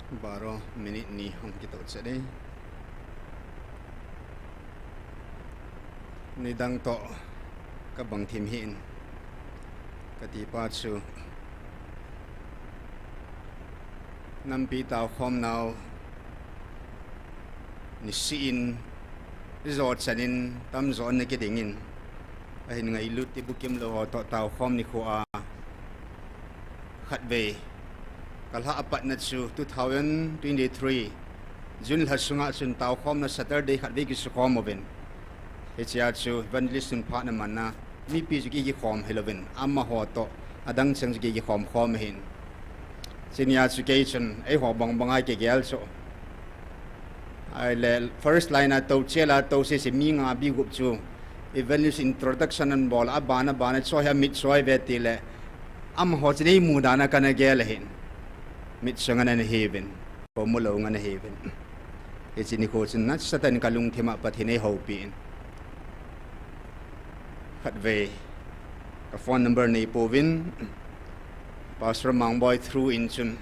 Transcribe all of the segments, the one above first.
Baro minit ni hong kita ucap ni dang to kabang tim hin katipa chu nampi tao khom nau ni siin resort sanin tam zon na kidingin ay Ngailut Tibukimlou to tao khom ni khoa khatve kalha apat na chu 2023 June hasunga sun tao khom na Saturday khatve ki su khom oven hechia chu evangelist sun pha na manna mi pi ju ki khom heloven amma ho to adang chang ju ki khom hin senior education ai ho bang bangai ke gel so ai le first line a to chela to se mi nga bi gup chu evangelist introduction and bol abana so ha mit soi vetile am ho chini mudana kana gel hin mit sangan na heaven pomulo nga na heaven echini ko chin na satan kalung thema pathine hopin khatve ka phone number nei povin pastor mangboy through in chun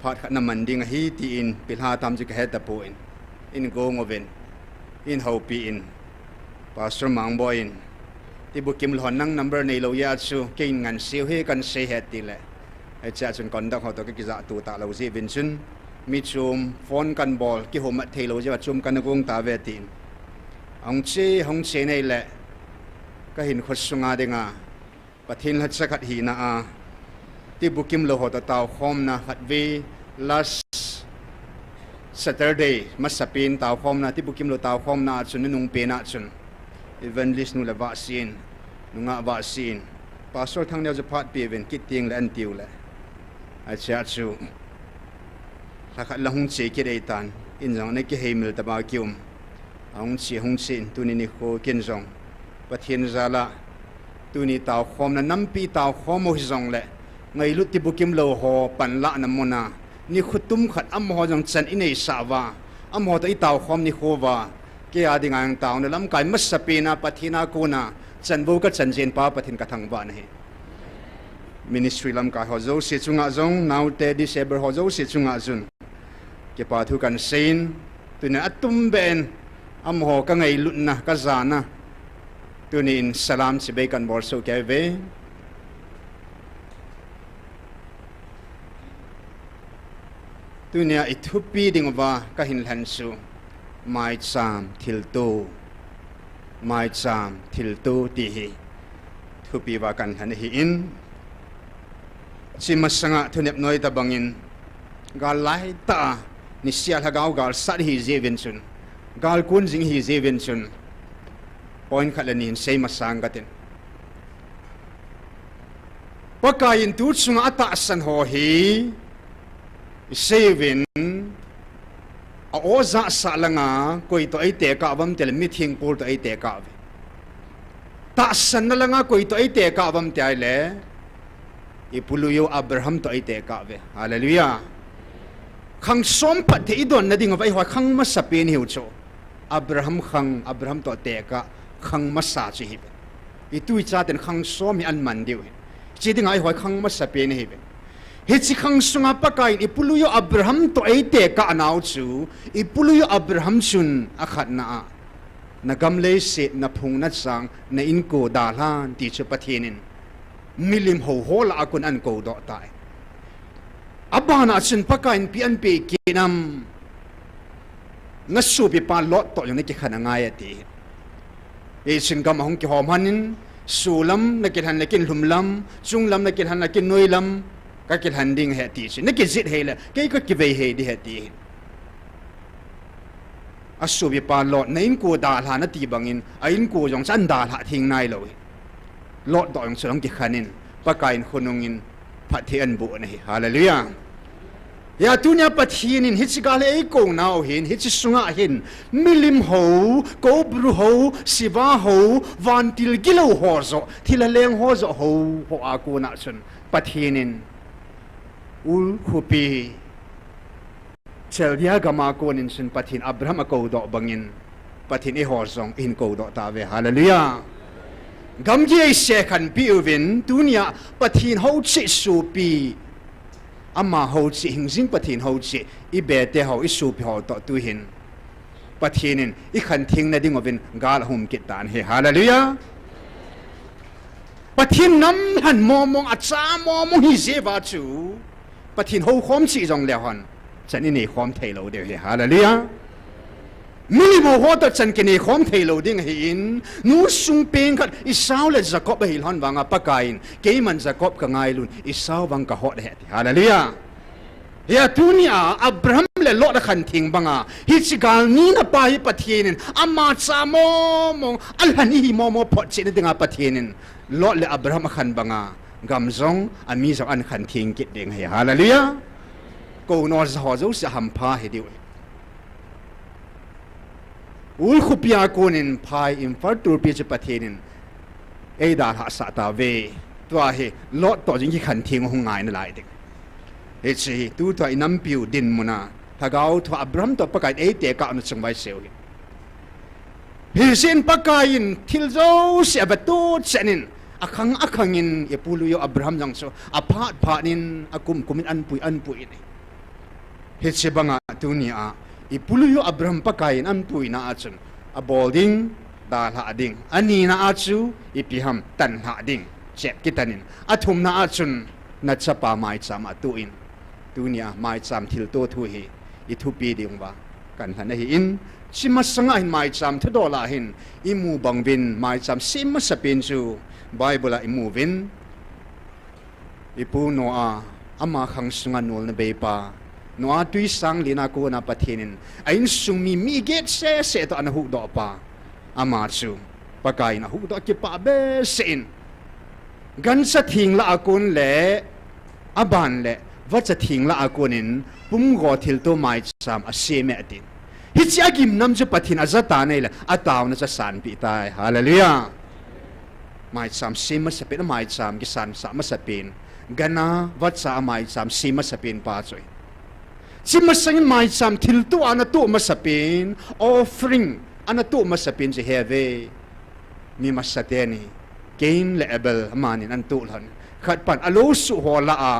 phat khat na manding hi ti in pilha tam ji ka heta po in gong oven in hopin pastor mangboy in Tibukimlou nang number nei lo ya chu kein ngan siu he kan se het ti le ai cha chun kon da ho to ki za tu ta lo ji vin chun mi chum phone kan bol ki hom a thelo ja chum kan gong ta ve tin hong che nei le ka hin khot sunga denga pathin hat sakhat hi na a Tibukimlou ho ta taw khom na hat ve last Saturday masapin taw khom na Tibukimlou taw khom na chun nung pe na chun evangelist nu la vaccine nunga vaccine pastor Thangneo japhat pe ven kiting la antiu la acha chu lakhat la hung che ki dei tan in jang ne ki heimil ta ba kium hung chi hung sin tu ni kho ken jong pathin zala tu ni taw khom na nampi taw khom ho jong le Ngailut Tibukimlou ho pan la na mona ni khutum khat am ho jong chan inei sawa am ho ta i taw khom ni khowa ke ading ang taw na lam kai masapina pathina kuna chanbo ka chanjen pa pathin ka thangba nahi ministry lam ka ho zo se chunga zong now te December ho zo se chunga zun ke pa thu kan sein tuna atum ben am ho ka Ngailut na ka zana tunin salam si be kan bor so ke ve tunia ithupi dingwa ka hin hansu mai cham thil tu ti hi thupi wa kan han hi in chimasanga thunep noi ta bangin gal lai ta ni sial hagaw gal sat hi zevin chun gal kun jing hi zevin chun point khalanin sei masang gatin pakain tu chunga ata san ho hi sevin a oza sa langa koi to ai te ka bam tel mi thing pol to ai te ka ve ta san na langa koi to ai te ka bam te ai le ipuluyo Abraham to ai te ka ve hallelujah khang som pat te idon na ding vai hwa khang ma sa pen hiu cho Abraham to te ka khang ma sa chi hi i tu cha ten khang som hi an man diu chi ding ai hwa khang ma sa pen hi Hichi khang sunga pakain ipuluyo Abraham to ai te ka anaw chu ipuluyo Abraham chun akhat na nagamle se na phung na chang na in ko dalan ti chu pathinin milim ho hol akun an ko do tai abana chun pakain pi an pe kinam ngasu pi pa lot to yung ki khana nga ya ti e chin gam hong ki hom hanin sulam na ki han na kin lumlam chunglam na ki han na kin noilam ka kil handing he ti chi nakit zit he la kay ko ki ve he di he ti asu bi pa lot na in ko da la na ti bangin a in ko jong chan da la thing nai lo lot do yong song ki khanin pa kain khunungin phathi an bu na hi hallelujah ya tunya pathinin hichigale ei ko naw hin hichisunga hin milim ho ko bru ho siwa ho vantil gilo ho zo thilaleng ho zo ho a ko na chun pathinin ul khupi cheldia gama ko nin sun pathin Abraham ko do bangin pathin e horzong in ko do ta ve hallelujah gamji se khan pi uvin tunia pathin ho chi su pi ama ho chi hingzing pathin ho chi I be te ho I su pi ho to tu hin pathinin I khan thing na ding ovin gal hum kit tan he hallelujah pathin nam han momong acha momong hi zeva chu pathin ho khom chi jong le hon chani nei khom thailo de he hallelujah mi mo ho to chan ke nei khom thailo ding hi in nu sung peng khat I sao le jacob hi hon wanga pakain ke man jacob ka ngai lun I sao wang ka hot he hallelujah ya tunia Abraham le lo da khan thing banga hi chigal ni na pa hi pathinin amma cha mo alhani hi mo phot chi na dinga pathinin lo le Abraham khan banga gamzong ami zo an khan thing kit ding he hallelujah ko no zo zo sa ham pha he diu ul khupia konin phai im far tur pi che pathinin ei da ha sa ta ve twa he lo to jing ki khan thing hu ngai na lai ding Echi tu to inam piu din muna thagau to Abraham to pakai e te ka na chungbai seu hi sin pakain thil zo se abato chenin akhangin e pulu yo Abraham jang so aphat phanin akum kumin an pui ni hi che banga tunia e pulu yo Abraham pakain an pui na achun a bolding da la ding ani na achu e piham tan ha ding chep kitanin athum na achun na chapa mai chama tuin tunia mai cham thil to thu hi I thu pi ding ba kan han hi in chimasanga in mai cham thu dola hin imu bangwin mai cham sim sapin chu bible I mu win ipu no a ama khang sunga nol na be pa no a tui sang lina ko na pathinin ain sumi mi get se to an hu do pa ama chu pakai na hu do ki pa be sin gan sa thing la akun le aban le vacha thing la akunin pum go thil to mai cham a seme atin hi chia gim nam chu pathin azata nei la ataw na cha san pi tai hallelujah mai cham sema sapin mai cham ki san sa ma sapin gana vacha mai cham sema sapin pa choi chima sang mai cham thil to ana to ma sapin offering ana to ma sapin je have mi masateni gain level manin an to lan khat pan alo su hola a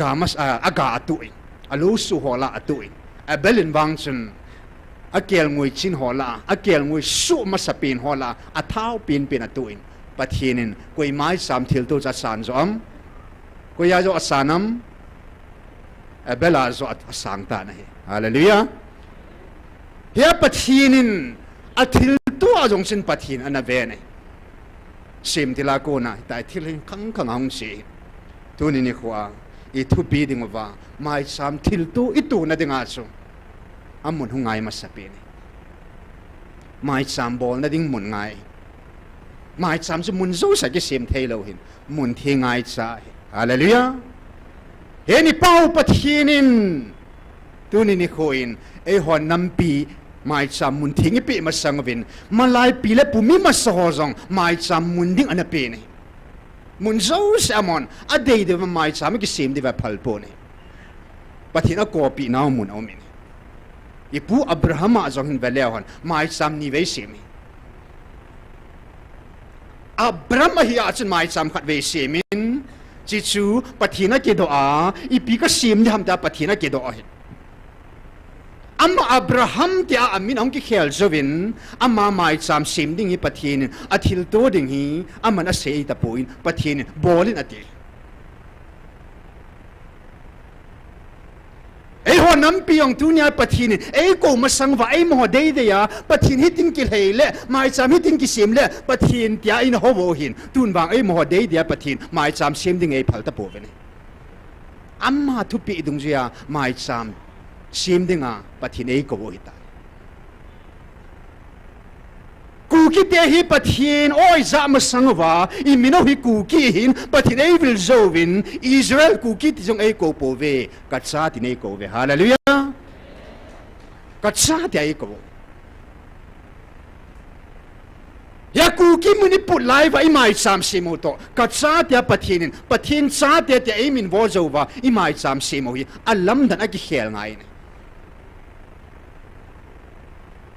gamas aga atuin alo su hola atuin a belin wangchun a kel ngui chin hola a kel ngui su masapin hola a thau pin atuin pathinin koi mai sam thil to cha san zom ko ya zo asanam a bela zo asang ta na he hallelujah ya pathinin a thil to a jong sin pathin ana ve ne sim tila ko na tai thil khang hong si tu ni khwa I thu pi ding wa mai sam thil tu itu na dinga chu amun hungai masapi ni mai sam bol na ding mun ngai mai sam chu mun zo sa ke sim thailo hin mun thi ngai cha hallelujah he ni pau pathinin tu ni khoin e hon nam pi mai sam mun thi ngi pi ma sangwin malai pi le pumi ma so jong mai sam mun ding ana pe ni mun zo samon a day de mai cham ki sim de va phalpo ne pathina copy now mun omin ipu Abraham a jong hin velehon mai cham ni ve sim Abraham hi a chen mai cham khat ve simin chi chu pathina ke do a ipi ka sim de ham ta pathina ke do a amma Abraham tia amin ong ki khel zovin amma mai cham sim ding hi pathin athil to ding hi amana sei ta point pathin bolin ati ei ho nam piong tunia pathin ei ko ma sangwa ei mo dei de ya pathin hitin ki hele mai cham hitin ki sim le pathin tia in ho wo hin tun bang ei mo dei dia pathin mai cham sim ding ei phal ta po ve amma thu pi dung jia mai cham sim dinga pathin ei ko hita ku ki te hi pathin oi za ma sangwa I mino hi ku ki hin pathin ei vil zovin Israel ku ki ti jong ei ko po ve ka cha ti nei ko ve hallelujah ka cha ti ei ko ya ku ki muni put live ai mai sam simo to ka cha ti pathin cha ti ei min vo zova I mai sam simo hi alam dan a ki khel ngai ni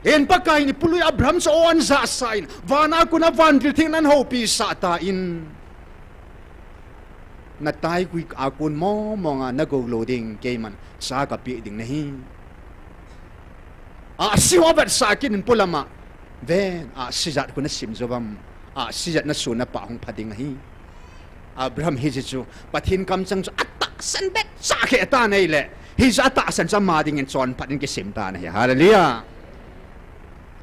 en pakai ni pului Abraham so on za sign vana kuna van thing nan ho pi sa ta in นัดตายกุยอากุนมองนักโลดิงเกมันสากับปีดิ่งนี่สิวบัดสากินปุลามะเวนสิจัดคนนั้นสิมจวมสิจัดนัดสูนับปะหงพัดดิ่งนี่อับราฮัมฮิจิจูปะทินกำจังจูอัตตะสันเบ็ดสาเขตาในแหละฮิจอัตตะสันจะมาดิ่งจอนพัดดิ่งเกสิมตาเนี่ยฮาเลลูยา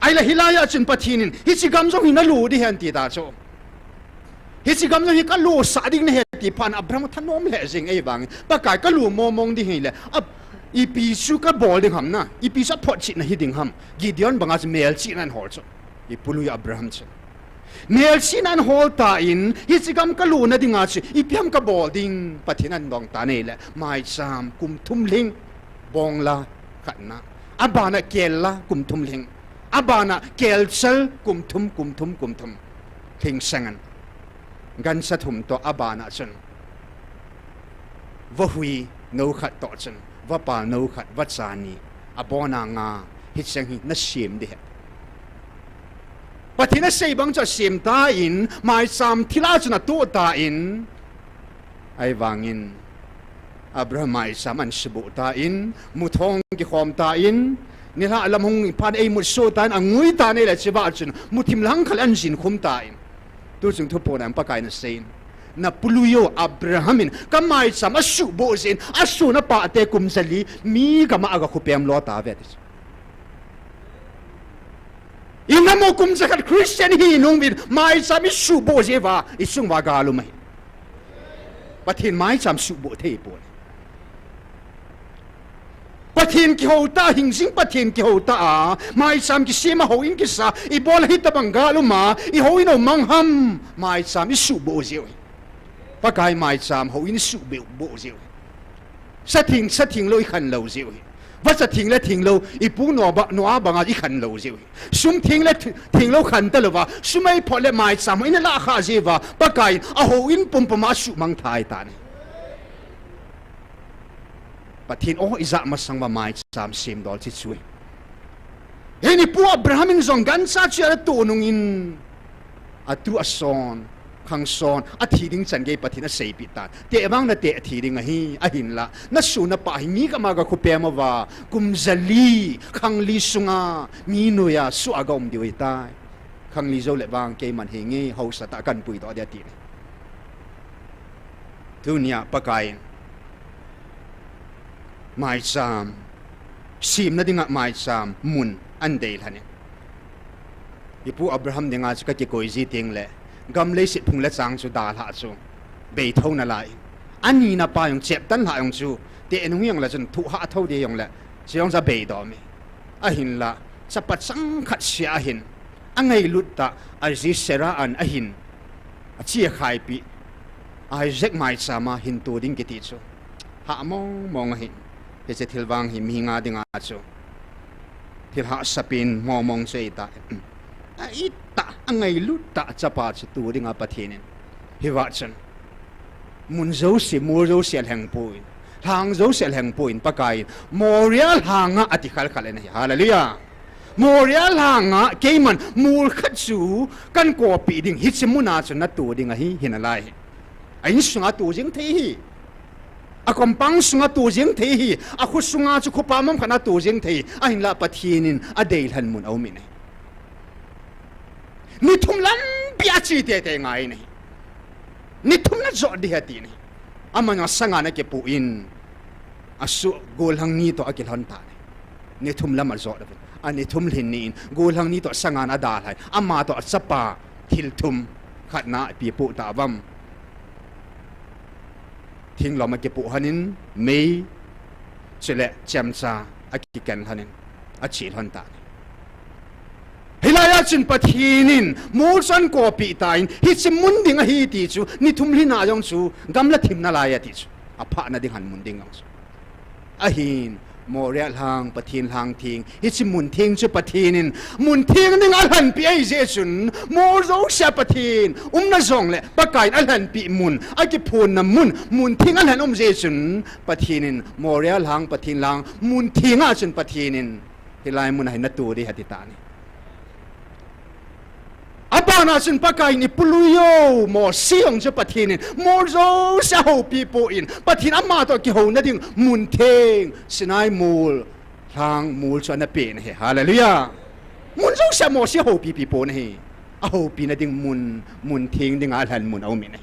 ไอ้ละฮิลายะจุนปะทินินฮิจิกำจังฮินัลูดิเห็นตีตาโจฮิจิกำจังฮิกัลลูสาดิ่งเนี่ยตีพันอับราฮัมท่านน้อมเหจิงไอ้บางปะกายกัลลูมองดิ่งเลยอีปีสุกบอลดิ่งหำนะอีปีสับพอจิตนะฮิดิ่งหำกิเดียนบางอาจเมลจินันฮอลโจอีปุลุยอับราฮัมโจเมลชินันฮอลตาอินฮิจิกำกัลลูนะดิ่งอาจอีพิมกบอลดิ่งปะทินันดองตาเนี่ยแหละไม่ซามกุมทุมลิงบองละขันนะอับบานะเกลละกุมทุมลิงอับบานะเกลเซลกุมทุมทิงเซงันกันสะทุมตัวอับบานะจนวะฮุยโนขัดต่อจนว่าป่าโนขัดวัจานีอบอนางาฮิตเซงฮินัชเสียมเดะปะทินัชเซบังจะเสียมตาอินหมายสามทิลาจนตัวตาอินไอวางินอับราฮัมหมายสามันสบุตาอินมุทองกิขอมตาอินนี่ละลำหงพันไอมุดโซตานอังุยตาเนี่ยแหละเจ้าจนมุทิมหลังขลันจินคุมตาอินตัวจึงทุบปนันปะกายนัสเซนนับลุยโออับราฮัมินก็หมายสามอสุโบเซนอสุนับปะเตกุมสลีมีก็มาอากาคุเปียมลอตาเวดิอินนโมกุมสักคริสเตียนฮีนุ่งวินหมายสามอสุโบเซวาอิสุงวากาลุไหมปะทินหมายสามสุโบเทปวนปะทินกิโฮตาหิงสิงปะทินกิโฮตาหมายสามกิเสมาโฮอินกิสาอีบอลฮิตบังกาลุมาอีโฮอินโอมังฮัมหมายสามอิสุโบเซวปะกายหมายสามโฮอินสุโบเซวสะทิงโลอีขันโลเซวว่าสะทิงและทิงโลอีปูนัวบังอาอีขันโลเซวซุมทิงและทิงโลขันตะลวะซุไม่พอและหมายสามอินละข้าเซวะปะกายโฮอินปุ่มปมาสุมังทายตานีปะทินโออิจะมาสังว่าหมายสามเซมดอลที่ช่วยเฮ้ยนี่พวกอับราฮัมินส่งกันซาเชื่อตัวนุ่งอินอัตุอัสซอนขังซอนอัฐิดิ่งจันเกยปะทินเสยปิตาเตะบังนะเตะทีดิ่งฮีอหินละนัสสูนับปะหิมีก็มากะคุเปียมาว่ากุมซาลีขังลีสุงามีนุยาสุอากอมดิวตายขังลีโจเลบังเกยมันเฮงเฮาสตะกันปุยต่อเดียตีนทุนยาปะกายหมายสามสิมนั่นดิ่งหมายสามมุนอันเดลฮันเนี่ยอีผู้อับราฮัมดิ่งอาจจะเกี่ยวกับจีติงเลยกำเลยสิพุงเล็ดสังจูดาลาจูเบยท่านั่นแหละอันนี้นับไปยงเจ็บตันหายงจูเตะนุ่งยังละจนทุหะเท่าเดียงละจะยังจะเบยดอมอหินละจะปัดสังขัดเสียหินอันไงลุดตาไอซิเซราอันอหินเชี่ยขายปีไอเจ็กไม่สามารถหินตัวดิ่งกิติจูหามองหินเพื่อจะทิลวังหิมีงาดิ่งอาจูทิลหาสปินมองเสียตาอิตาอังไงลุตาจะปัดตัวดิ่งอาปะเทนินฮิวัชนมุนโจสิมูโจเสียแห่งปุยทางโจเสียแห่งปุยปะกายโมเรียลหางะอธิคัลคัลเนี่ยฮาเลลูยาโมเรียลหางะเกมันมูลขัดจูกันกอปีดิ่งฮิตสมุนาจนนัดตัวดิ่งอะฮิเห็นอะไรไอ้นี่สุงาตัวจิงเทฮีอากมปังสุงาตัวจิงเทฮีอาคุสุงาจุคุปามัมขนาตัวจิงเทฮีไอ้ละปะเทนินอเดลหันมุนเอามินนี่ทุ่มลันปีอาชีเตะไงนี่นี่ทุ่มนั่นจอดดีฮะตีนี่อามันยังสังานเก็บปูอินอาสุโกลหังนี้ตัวอากิลหันตานี่ทุ่มลันมาจอดเลยอันนี้ทุ่มหินนี่โกลหังนี้ตัวสังานอดาลให้อามาตัวสปาทิลทุ่มขัดหน้าปีปูตาวัมทิ้งเรามาเก็บปูหันินไม่เฉลี่ยเจมซาอากิกันหันินอาชีหันตาฮิลายาจินปะทีนินมูสันโกปีตายฮิจิมุนดิงะฮีติจูนี่ทุมลินายองจูกำละทิมนาลายติจูอภะนาดิหันมุนดิงองจูอหินโมเรียลหางปะทีนหางทิงฮิจิมุนทิงจูปะทีนินมุนทิงดิงอัลหันปีไอเจจุนโมโรเสียปะทีนนาจงเลปะกายอัลหันปีมุนอากิพูนนมุนทิงอัลหันเจจุนปะทีนินโมเรียลหางปะทีนหางมุนทิงอาจุนปะทีนินฮิลายมุนให้นัตูดิฮัติตานีอับ na chun pakai ni puluyo mo siang che pathin mo zo sa ho pi po in pathin ama to ki ho na ding mun theng sinai mul thang mul cho na pe he hallelujah mun zo sa mo si ho pi po na he a ho pi na ding mun theng ding a han mun au mi ne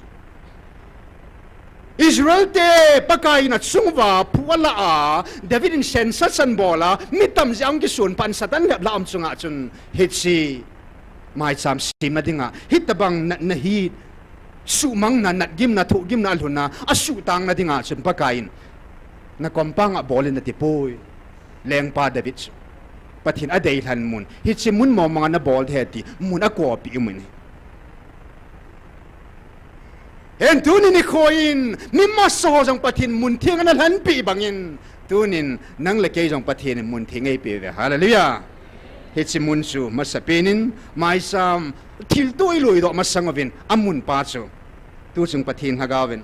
Israel te pakai na chungwa puala a David in sensa san bola mitam jang ki sun pan satan lep la am chunga chun hitsi mai cham sim na dinga hitabang na hit su mang na gim na thu gim na luna a su tang na dinga chun pakain na kompang a bolin na tipoi leng pa David pathin a dei than mun hitsi mun mo mga na bol heti mun a ko pi mun en tunin ni khoin mi maso jong pathin mun thiang na han pi bangin tunin nang le ke jong pathin mun thingai pe hallelujah hitsi mun su masapenin mai sam thil toi loi do masangovin amun pa chu tu chung pathin hagawin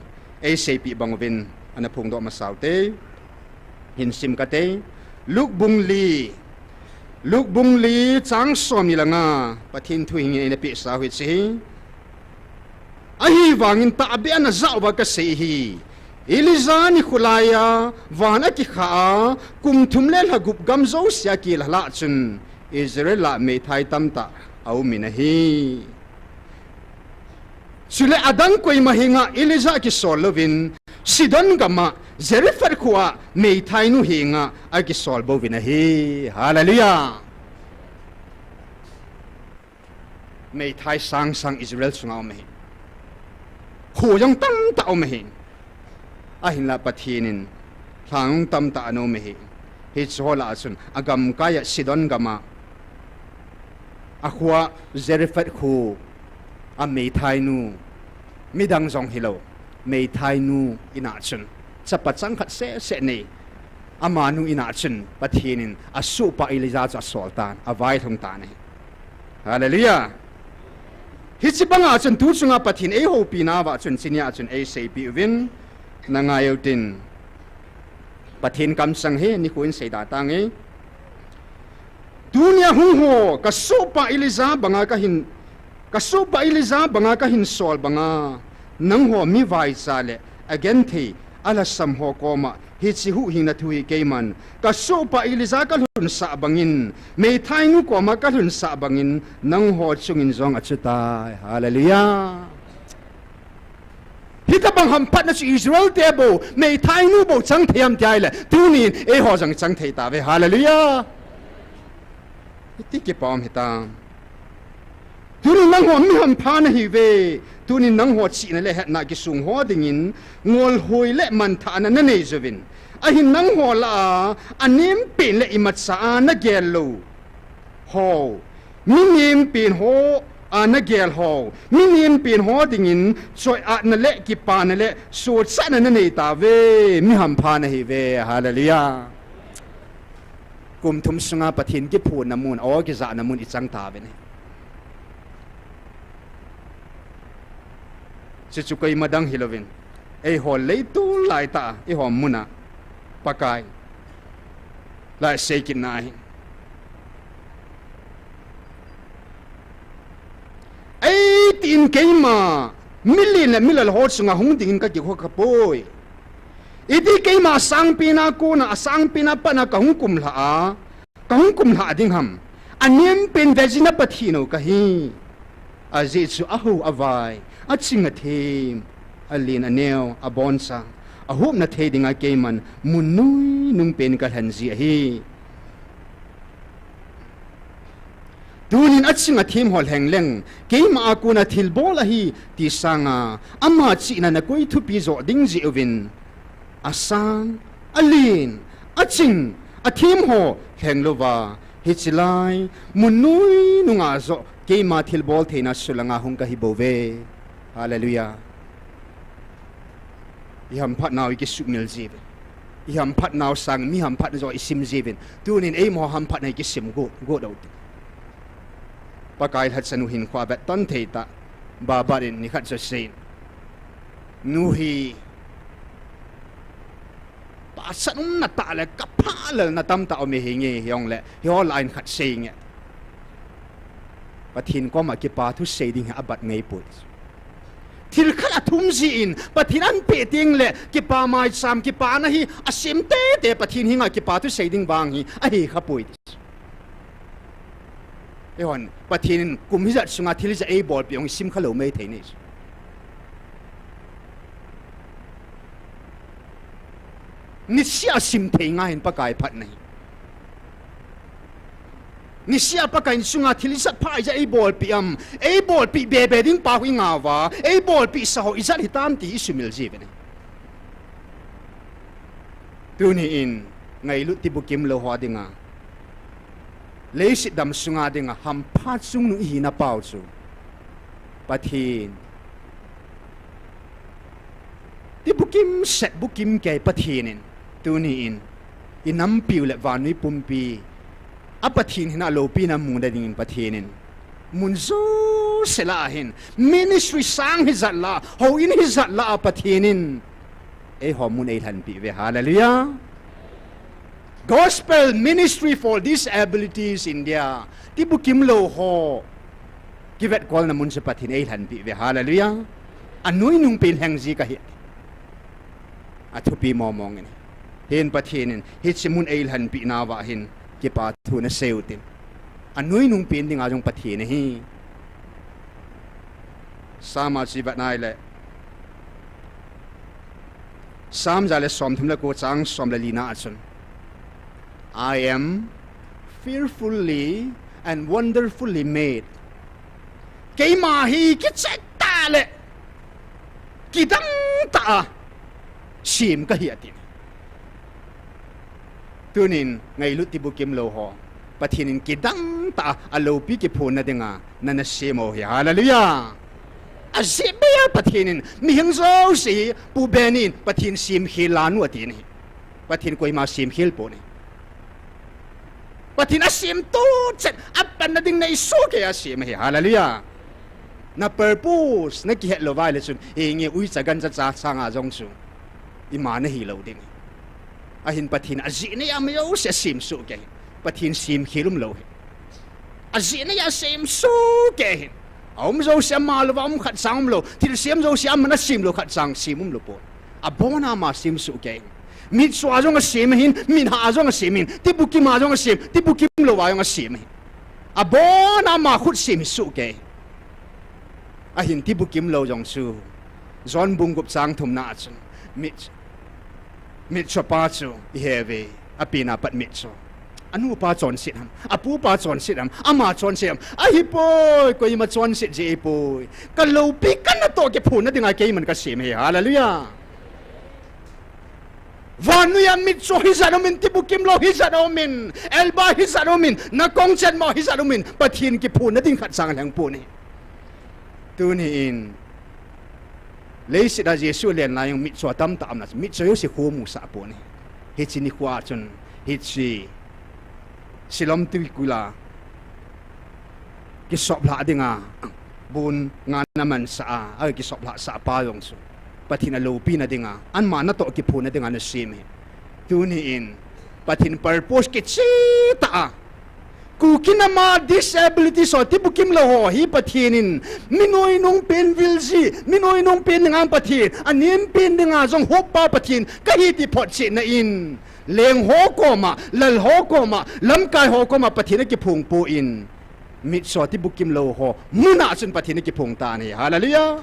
ei sei pi bangovin ana phung do masaute hin sim ka te luk bung li chang som ni langa pathin thuing ina pi sa hui chi ahi wangin ta abiana zawa ka sei hi Elizani khulaya wana ki kha kum thumle lagup gamzo sia ki la chun Israel la me thai tamta au minahi sule adang koi mahinga Eliza ki solovin sidon gama Zerifar khuwa me thai nu hinga a ki solbo vinahi hallelujah me thai sang Israel sunga me khu yang tam ta au me ahin la pathinin thang tam ta ano me hi chola sun agam kaya sidon gama akhwa Zerifat khu a me thai nu midang jong hilo me thai nu ina chun chapachang khat se nei amanu ina chun pathinin asu pa Eliza cha soltan avai thong ta ne hallelujah hichibanga chun tu chunga pathin e ho pi na wa chun chinia chun e sei pi win nanga yotin pathin kam sang he ni kuin sei da tang e dunia hung ho ka sopa Eliza banga ka hin sol banga nang ho mi vai sale again the ala sam ho koma hi chi hu hin na thui keiman ka sopa Eliza ka hun sa bangin me thai nu koma ka hun sa bangin nang ho chungin zong achuta hallelujah hita bang hampat na si Israel tebo me thai nu bo chang thiam jai le tunin e ho jang chang thei ta ve hallelujah iti ki pom hita tunin nang ho mi ham pha na hi ve tunin nang ho chi na le het na ki sung ho dingin ngol hoi le man tha na nei zovin a hin nang ho la anem pin le imat sa na gel lo ho mi nim pin ho ana gel ho mi nim pin ho dingin choi a na le ki pa na le so sa na nei ta ve mi ham pha na hi ve hallelujah kum thum sunga pathin ki phun namun o ki za namun I chang ta ve ne chu kai madang hilovin ei ho lei tu lai ta I ho muna pakai lai sei kin nai ei tin keima milin la milal ho sunga hung ding ka ki ho ka poi iti keima sang pina ko na sang pina pa na ka hung kum la ding ham anem pen vegina pathino ka hi azi chu ahu avai achinga them alin aneo abonsa ahum na thedinga keman munui nung pen ka hanzi hi tunin achinga them hol hengleng keima akuna thilbol hi ti sanga ama china na koi thu pi zo ding ji ovin asang alin aching athim ho henglova hichilai munui nunga zo keima thilbol theina sulanga hung ka hi bove hallelujah iham phat naw ki sumil jiv iham phat naw sang mi ham phat zo isim jivin tunin ei mo ham phat nei ki sim go do pakai hat sanu hin khwa bet ton theita babarin ni khat so sein nuhi pasan na ta le kapal na tam ta o mi hingi yong le yo line khat sein ปะทินก็มากิปาทุเสดิงอบัดไงปุดทิลขัดทุ่มจีนปะทินอันเปติงเละกิปาไม้สามกิปานะฮีอาเซมเต้เตปะทินหิงกิปาทุเสดิงบางฮีไอ้ขับปุยเอ้หอนปะทินกุมฮิจัดสุงาทิลจะไอ้บอลเปียงซิมขลุ่มไม่เทนิสนิสยาซิมเทงาเห็นปะกายพัดนี่นิสยาปะกายสุงาทิลิสัตพายจะไอ้บอลปีไอ้บอลปีเบเบดิ้งปากวิงาวาไอ้บอลปีสาวอิจัดฮิตามตีอิสุมิลจีเป็นตัวนี้อินไงลุติบุกิมโลหัวดิงาเลยสิดำสุงาดิงาฮัมพัดสุงนุหินาเป่าจูปะทีนที่บุกิมเสร็จบุกิมแก่ปะทีนินตัวนี้อินน้ำปิวและวานุยปุ่มปีอัปทินหินาโลปีนามุงได้ดินปะทีนินมุนซูเสลาหินมินิสทรีสังฮิจัดละฮาวินฮิจัดละปะทีนินฮอมุนทันปีเวฮาเลลูยา Gospel Ministry for Disabilities India ที่บุกิมโลฮอกิเวตกอลนามุนสปะทีนทันปีเวฮาเลลูยาอันนุยนุงเป็นแห่งจีกะฮิอัทุปีมอมองนี่เห็นปะเทนินฮิตซิมุนหันปีนาวะหินกิปาทูนเซลตินอันนุยนุงปีนดิงอาจงปะเทนี่ฮีสามาสิบัดนายเลยสามจะเลยสอมทุมละกูจังสอมละลีนาอัน I am fearfully and wonderfully made เกยมาฮีกิเจตาเลยกิดังตาชิมก็เหียตินตัวนินไงลุติบุกิมโลหอปะทินินกิดังตาอโลปีกิพูนนะดิงานันเชโมฮิฮาเลลูยาอาเซเบียปะทินินมีหิงโซสีปูเบนินปะทินซิมฮิลานุอตินี่ปะทินกวยมาซิมฮิลปูนี่ปะทินอาซิมตูเจ็ดอัปปันนะดิงในสุกอาซิมฮิฮาเลลูยาna purpose na ki het lo vai le sun nge ui cha gan cha cha sanga jong su i ma na hi lo ding a hin pathin a ji ne ya me yo se sim su ke pathin sim khilum lo a ji ne ya sim su ke om zo se ma lo om khat sang lo til sim zo sim na sim lo khat sang simum lo po a bona ma sim su ke mit swa jong a sim hin min ha jong a sim hin ti buki ma jong a sim ti buki lo wa jong a sim a bona ma khut sim su ke a hin ti bukim lo jong su zon bung gup sang thum na chu mit chopa chu heve apina pat mit chu anu pa chon sit ham apu pa chon sit ham ama chon sit ham a hi poi ko ima chon sit je poi ka lo pi kan na to ke phun na dinga ke man ka sim he hallelujah vanu ya mit so hi zanomin ti bukim lo hi zanomin elba hi zanomin na kong chen mo hi zanomin pathin ki phun na ding khat sang lang pu ni tu ni in lấy sự đại Giêsu liền lại用 mit so tam tam na mit so yo si khu mu sa po ni hit si ni kwa chun hit si silom tu kula ki sop la dinga bun nga naman sa ay ki sop la sa pa yong su patin alo pi na dinga an ma na to ki phu na dinga na sim tu ni in patin purpose ki chita ku kinama disability so ti bukim lo ho hi pathinin minoi nong pen vilsi minoi nong pen ngam pathin anim pen dinga jong hop pa pathin ka hi ti phot chi na in leng ho ko ma lal ho ko ma lam kai ho ko ma pathin ki phung pu in mit so ti bukim lo ho muna chun pathin ki phung ta ni hallelujah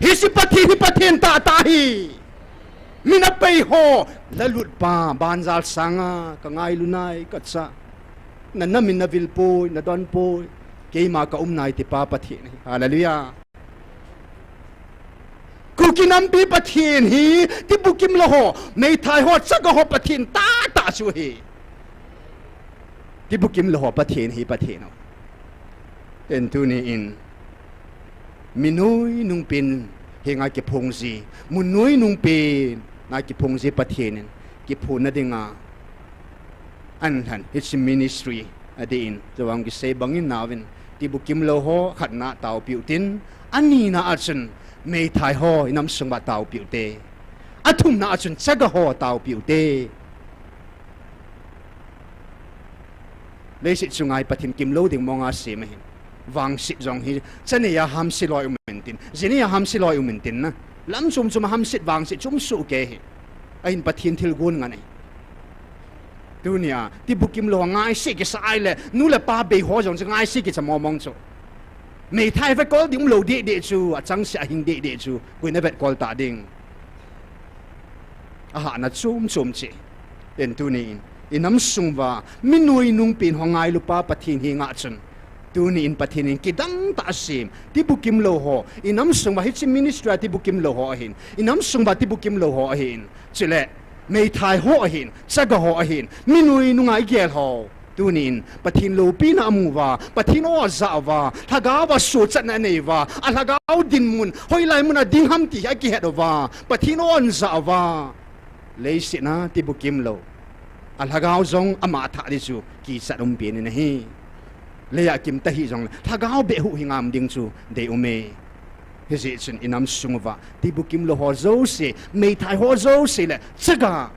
hi si pathin ta ta hi mina pei ho lalut pa banjal sanga ka ngai lunai ka cha na namin na vilpoy na don poy kay maka umnay ti papatin hallelujah kukinampi patin hi ti bukim lo ho may thai ho saga ho patin ta ta su hi ti bukim lo ho patin hi patin ten tu ni in minui nung pin hinga ki phongsi munui nung pin na ki phongsi patin ki phuna dinga an han it's ministry adin zawang ki se bangin nawin ti bukim lo ho khatna taw piutin ani na achun mei thai ho inam sungba taw piute athum na achun chaga ho taw piute leisi chungai pathin kim lo ding monga sim hin vang sit jong hi chane ya ham si loi mentin zini ya ham si loi mentin na lam chum chum ham sit wang sit chum su ke hi ain pathin thil gun nga nei dunia Tibukimlou ngai si ki sai le nu le pa be ho jong ngai si ki chamo mong chu mei thai fa kol ding lo de chu a chang sia hing de chu kuin na vet kol ta ding a ha na chum chum chi en tu ni inam sungwa minui nung pin hongai lupa pathin hi nga chun tu ni in pathin in kidang ta sim Tibukimlou ho inam sungwa hi chi ministry Tibukimlou ho hin inam sungwa Tibukimlou ho hin chile mei thai ho hin chaga ho hin minui nungai gel ho tunin pathin lo pin amuwa pathin o zawa thagawa su chana nei wa alhagaw din mun hoilai mun a ding ham ti ha ki hedova pathin on zawa leisina Tibukimlou alhagaw zong ama tha ri chu ki charum pin ne hi leya kim ta hi zong thagaw be hu hingam ding chu de ume hezi chun inam sungwa Tibukimlou ho zo se mei thai ho zo se le chaga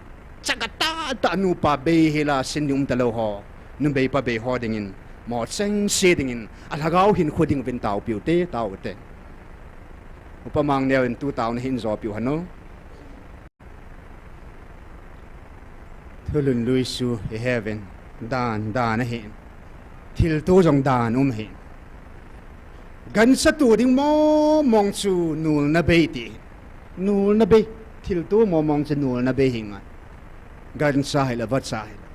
ta nu pa be hela sinum talo ho nu be pa be ho ding in mo cheng se ding in alhagaw hin khoding vin taw piu te upamang neo in 2000 hin zo piu hano thulun luisu he heaven dan hin thil tu jong dan hin gan sa tu ding mo mong chu nul na be ti nul na be thil tu mo mong chu nul na be hinga gan sa hila vat sa hila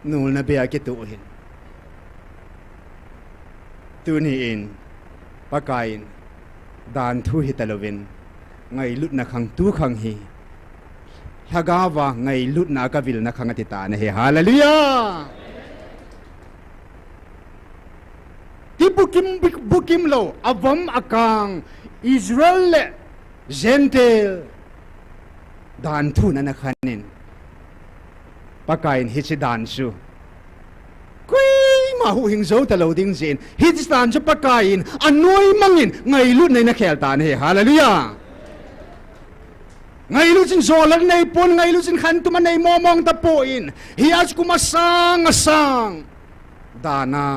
nul na be a ke tu hin tu ni in pakain dan thu hi talovin ngai lut na khang tu khang hi hagawa ngai lut na ka vil na khang ati ta na he hallelujah Tibukimlou avam akang Israel le Gentile dan thu na nakhanin pakain hitsi dan su kui mahu hing zo talo ding zin hitsi dan su pakain anoi mangin ngai lut nei na khel tan he hallelujah ngai lut sin zo lang nei pon ngai lut sin khan tuma nei momong ta po in hi as kumasang asang dana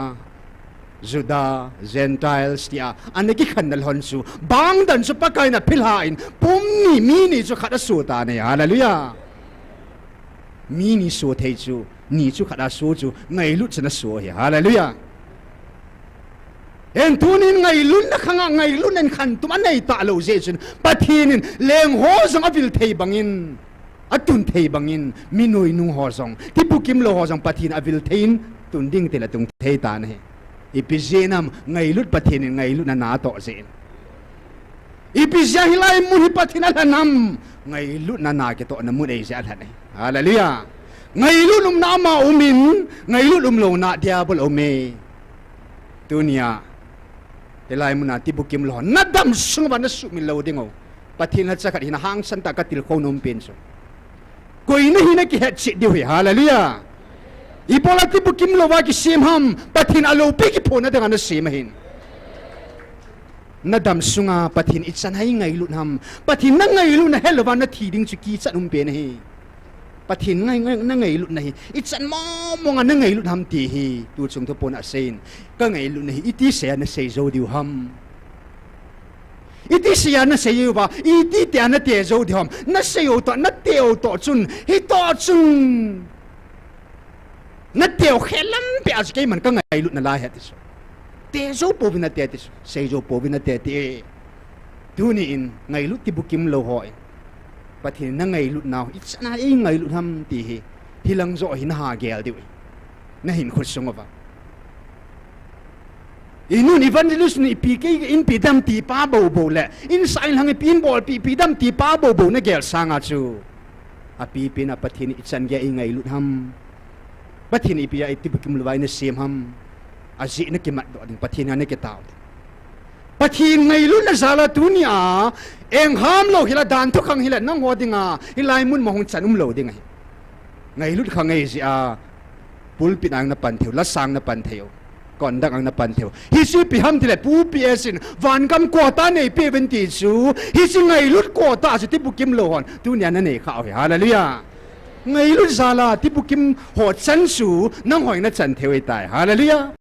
Juda, Gentiles dia, anaki khandal honsu, bang dan su pakai na pilhain, pumni mini su kada su ta ne, hallelujah. Mini su thei chu, ni chu kada su chu, ngai lut chana su he, hallelujah. En tunin ngai lut na khanga ngai lut nen khan tum anei ta lo je chun, pathinin leng ho zong avil thei bangin, atun thei bangin, minui nung ho zong, Tibukimlou ho zong pathin avil thein, tun ding tela tung thei ta ne. Ipizenam ngai lut pathin ngai lut na to zin ipizya hilai mun hi pathin alanam ngai lut na ke to na mun ei ja thanai hallelujah ngai lut na ma umin ngai lut lo na diabol ome dunia hilai mun na Tibukimlou nadam sungwa na su mi lo dingo pathin ha chakat hina hang santa ka Tilkhouna pin so koi na hina ki het chi diu hi hallelujah ipola Tibukimlou wa ki simham pathin alo pi ki phona dang na simahin nadam sunga pathin itsan hai ngai lut ham pathin na ngai lut na helwa na thiding chu ki chanum pe na hi pathin ngai lut na hi itsan mo nga na ngai lut ham ti hi tu chung to pon a sein ka ngai lut na hi iti se na sei zo diu ham iti sia na sei yu ba iti te na te zo diu ham na sei o to na te o to chun hi to chun na teo khelam pe as ke man ka ngai lut na la het so te zo po vina te so sei zo po vina te tu ni in ngai lut Tibukimlou ho pathin na ngai lut naw ichana ei ngai lut ham ti hi hilang zo hin ha gel diwi na hin khut sungwa inun evangelist ni pk in pidam ti pa bo le in sail hang pin bol pidam ti pa bo na gel sanga chu a pi pin a pathin ichan ge ei ngai lut ham pathin ipia Tibukimlou vai na sim ham aji na kimat do ding pathin na ke taw pathin ngai lut na zala tunia eng ham lo hila dan thu khang hila nang hodinga hilai mun mohong chanum lo ding ngai lut khang ei ji a pulpit ang na pan theu la sang na pan theu kon dang ang na pan theu hi si pi ham thile pu pi esin van kam ko ta nei pe ven ti chu hi si ngai lut ko ta si Tibukimlou hon tunia na nei kha hallelujah ngai lut zala Tibukim ho chan su nang hoi na chan theu tai hallelujah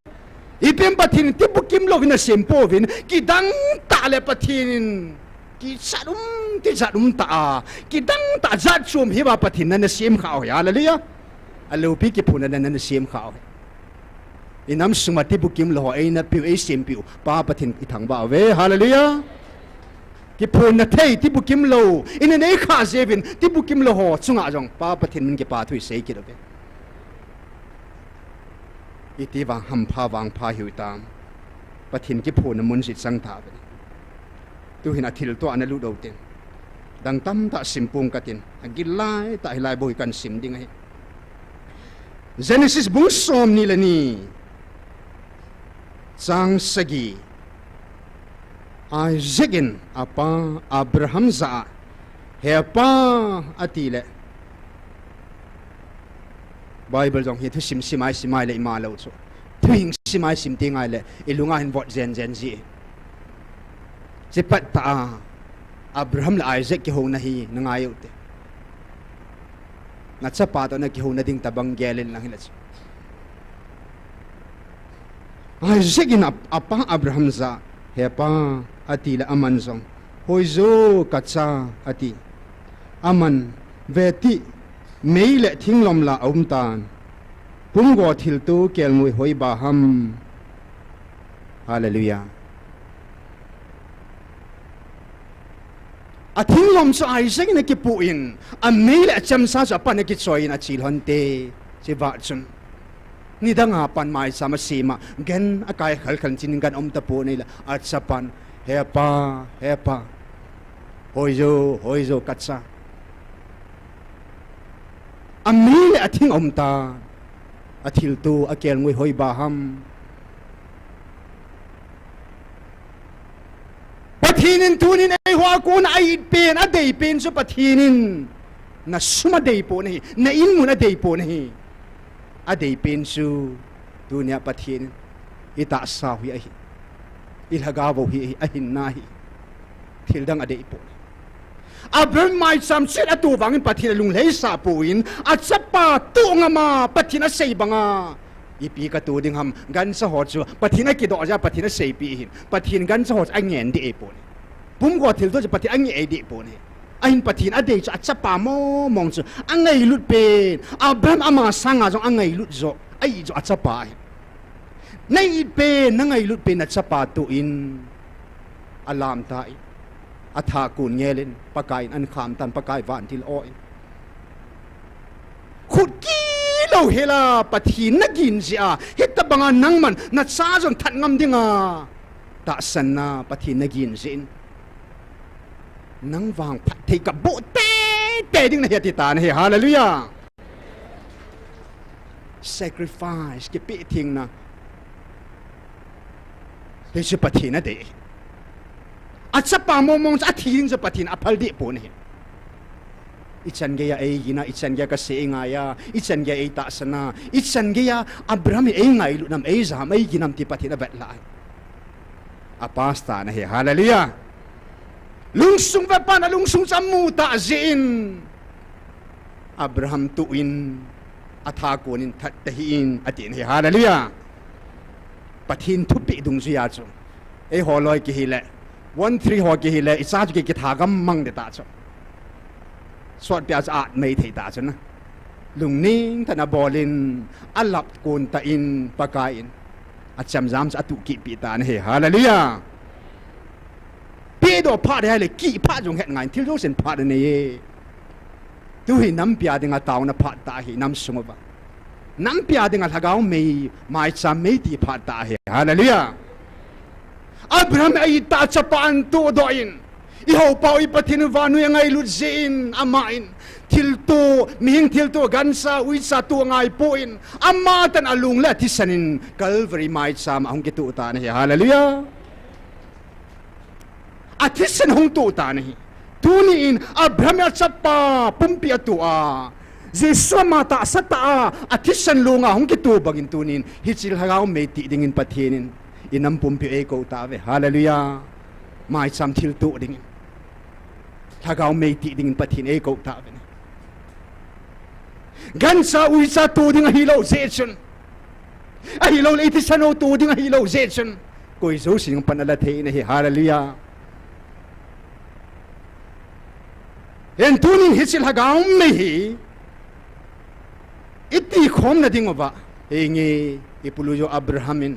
ipem pathin Tibukimlou vin sempo vin kidang ta le pathin ki sadum ta kidang ta zat chum hi ba pathin na sem khao ya hallelujah alopi ki phuna na sem khao inam suma Tibukimlou ai na piu ai sem piu pa pathin i thang ba ve hallelujah ki phuna thei Tibukimlou in nei kha zevin Tibukimlou ho chunga jong pa pathin min ki pa thui sei ki do ve iti wang ham pha wang pha hiu tam pathin ki phuna mun sit sang tha ve tu hina thil to ana lu do ten dang tam ta simpung katin agilai ta hilai boi kan sim ding ai Genesis bung som ni lani chang sagi Isaacin apa Abraham za hepa atile Bible jong hi thu simai le ma lo chu thing simai sim tingai le ilunga hin vot zen ji Cepat ta Abraham la Isaac ki hona hi nangayo te na chapa to na ki hona ding tabang gelin lang hilas Isaac in apa Abraham za hepa atila aman zong hoizo katsa ati aman veti meile thinglom la tan pumgo thil tu kelmui hoi ba ham hallelujah a thinglom so Isaac na ki puin a meile cham sa sa pan ki choi na chil honte si va chun ni danga pan mai sama sima gen akai khal khan chin gan ta pu nei la at sa pan hepa hoizo katsa amile athing ta athil tu akel ngui hoi ba ham pathinin tunin ai hwa kun ai pen a dei pen so pathinin na suma dei po nei na in mun a dei po nei a dei pen su dunia pathin ita sa hui ai ilhaga bo hi ahin na hi thil dang a dei po Abraham mai sam sit atu wangin pathin lung lei sa puin at sapa tu ngama pathin a sei banga ipi ka tu ding ham gan sa ho chu pathin a ki do ja pathin a sei pi hin pathin gan sa ho a ngen di e pon pum go thil to pathin a nge e di pon ahin pathin a dei chu at sapa mo mong chu angai lut pen Abraham ama sanga jong angai lut zo ai jo at sapa nei pe nangai lut pen at sapa tu in alam tai atha kun ngelin pakai an kham tan pakai van til oi khut ki lo hela pathin na gin sia hita banga nangman na sa jon that ngam dinga ta san na pathin na gin sin nang wang phat thei ka bo te ding na heti ta na he hallelujah sacrifice ke pe thing na he se pathin na de at sa pamomong sa athing sa pathin apal di po ni ichan gaya ay gina ichan gaya kasi ngaya ichan gaya ay taasana ichan gaya Abraham ay ngailut nam ay zam ay ginam ti pathin na betla apasta na he hallelujah lungsung ba pa na lungsung sa muta zin Abraham tuin athakunin thattahin atin he hallelujah pathin thupi dung siya chu ay holoy ki hile 1-3 ho ki hile isa ju ki thagam mang de ta chu sot pya cha mei thei ta chu na lungning thana bolin alap kun ta in pakain acham jam sa tu ki pi ta na he hallelujah pi do pha de le ki pha jong het ngai thil do sen pha de ne ye tu hi nam pya de nga taw na pha ta hi nam sungo ba nam pya de nga thagaw mei mai cha mei ti pha ta he hallelujah Abraham ay ta chapan tu doin iho pau ipathin vanu ngai lut zin amain thiltu mihing thiltu gansa uisa tu ngai poin amma tan alung la thisanin Calvary mai sam ang kitu ta na hallelujah athisan hong tu ta ni tunin Abraham at chapa pumpi atua Jesu mata sata athisan lunga hong kitu bagin tunin hichil hagaw meti dingin pathinin inam pumpi e ko ta ve hallelujah mai sam thil tu ding thagaw mei ti ding pathin e ko ta ve gan sa ui sa tu ding hilo se chun a hi lo le ti sano tu ding a hi lo ze chun koi zo sing panala the na hi hallelujah en tunin hichil hagaum me hi iti khom na ding ba nge ipulujo abrahamin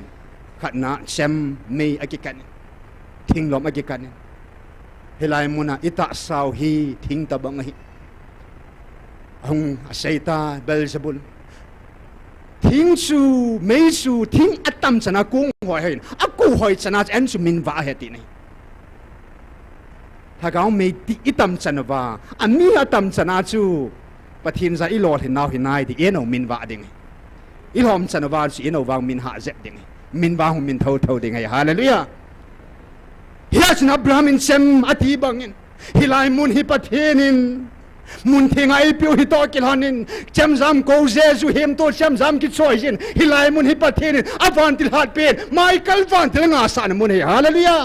khatna sem me akikan thinglom akikan helai muna ita sau hi thing tabang hi hong asaita belzebul thing su mei su thing atam chana kung hoi hin aku hoi chana en su min wa he ti nei thagau me ti itam chana wa ami atam chana chu pathin za ilol hin naw hin nai ti eno min wa ding ilhom chana wa chu eno wa min ha zep ding min wa hum min thau thau ding hallelujah hiach na brahmin sem ati bangin hilai mun hi pathenin mun thingai piu hi to kilhanin chamzam ko jesu hem to chamzam ki choisin hilai mun hi pathenin avantil hat pen michael vantil nga san mun hi hallelujah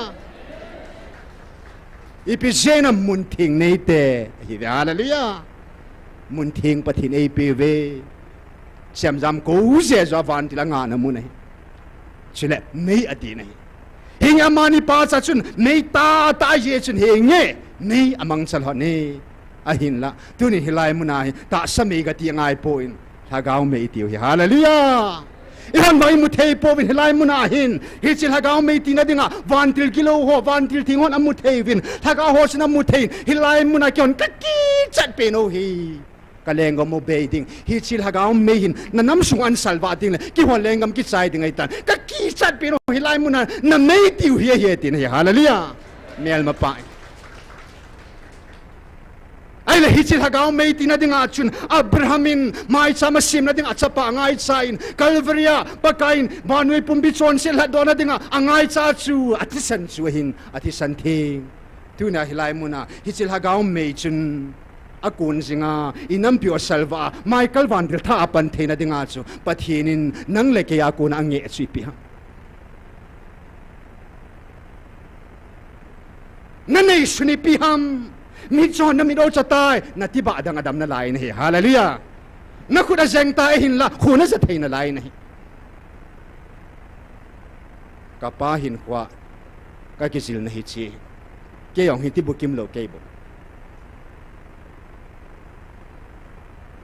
ipizena mun thing nei te hi hallelujah mun thing pathin ei pe ve chamzam ko jesu avantil nga na mun hi chile nei ati nei hình amani pa cha chun nei ta ye chun he nge nei amang chal ho ne a hin la tuni hilai muna ta sami ga ti ngai poin hagau me tiu hi hallelujah ihan mai mu thei po vin hilai muna hin hi chil hagau me ti na dinga vantil kilo ho vantil thingon amu thei vin haga ho sina mu thei hilai muna kyon ka ki chat pe no hi kaleng mo beiding hi chil hagau me hin na nam sung an salwa ding le ki ho lengam ki chai ding ai tan ka ki chat pe no hilai muna na me tiu hi tin hi hallelujah mel ma pa ai le hi chil hagau me ti na ding a chun abrahamin mai chama sim na ding a chapa ngai chain calvaria pakain banui pumbi chon sel ha do na ding a ngai cha chu atisan chu hin atisan thing tu na hilai muna hi chil hagau me chun akun singa inam pio salva michael van der tha apan thena dinga chu pathinin nang le ke akun ange chi pi ha nanei suni pi ham mi chon na mi do chatai na ti ba dang adam na lai ne hallelujah na khuda jeng ta hin la khuna sa theina lai ne ka pa hin kwa ka kisil na hi chi ke yong hi Tibukimlou ke bo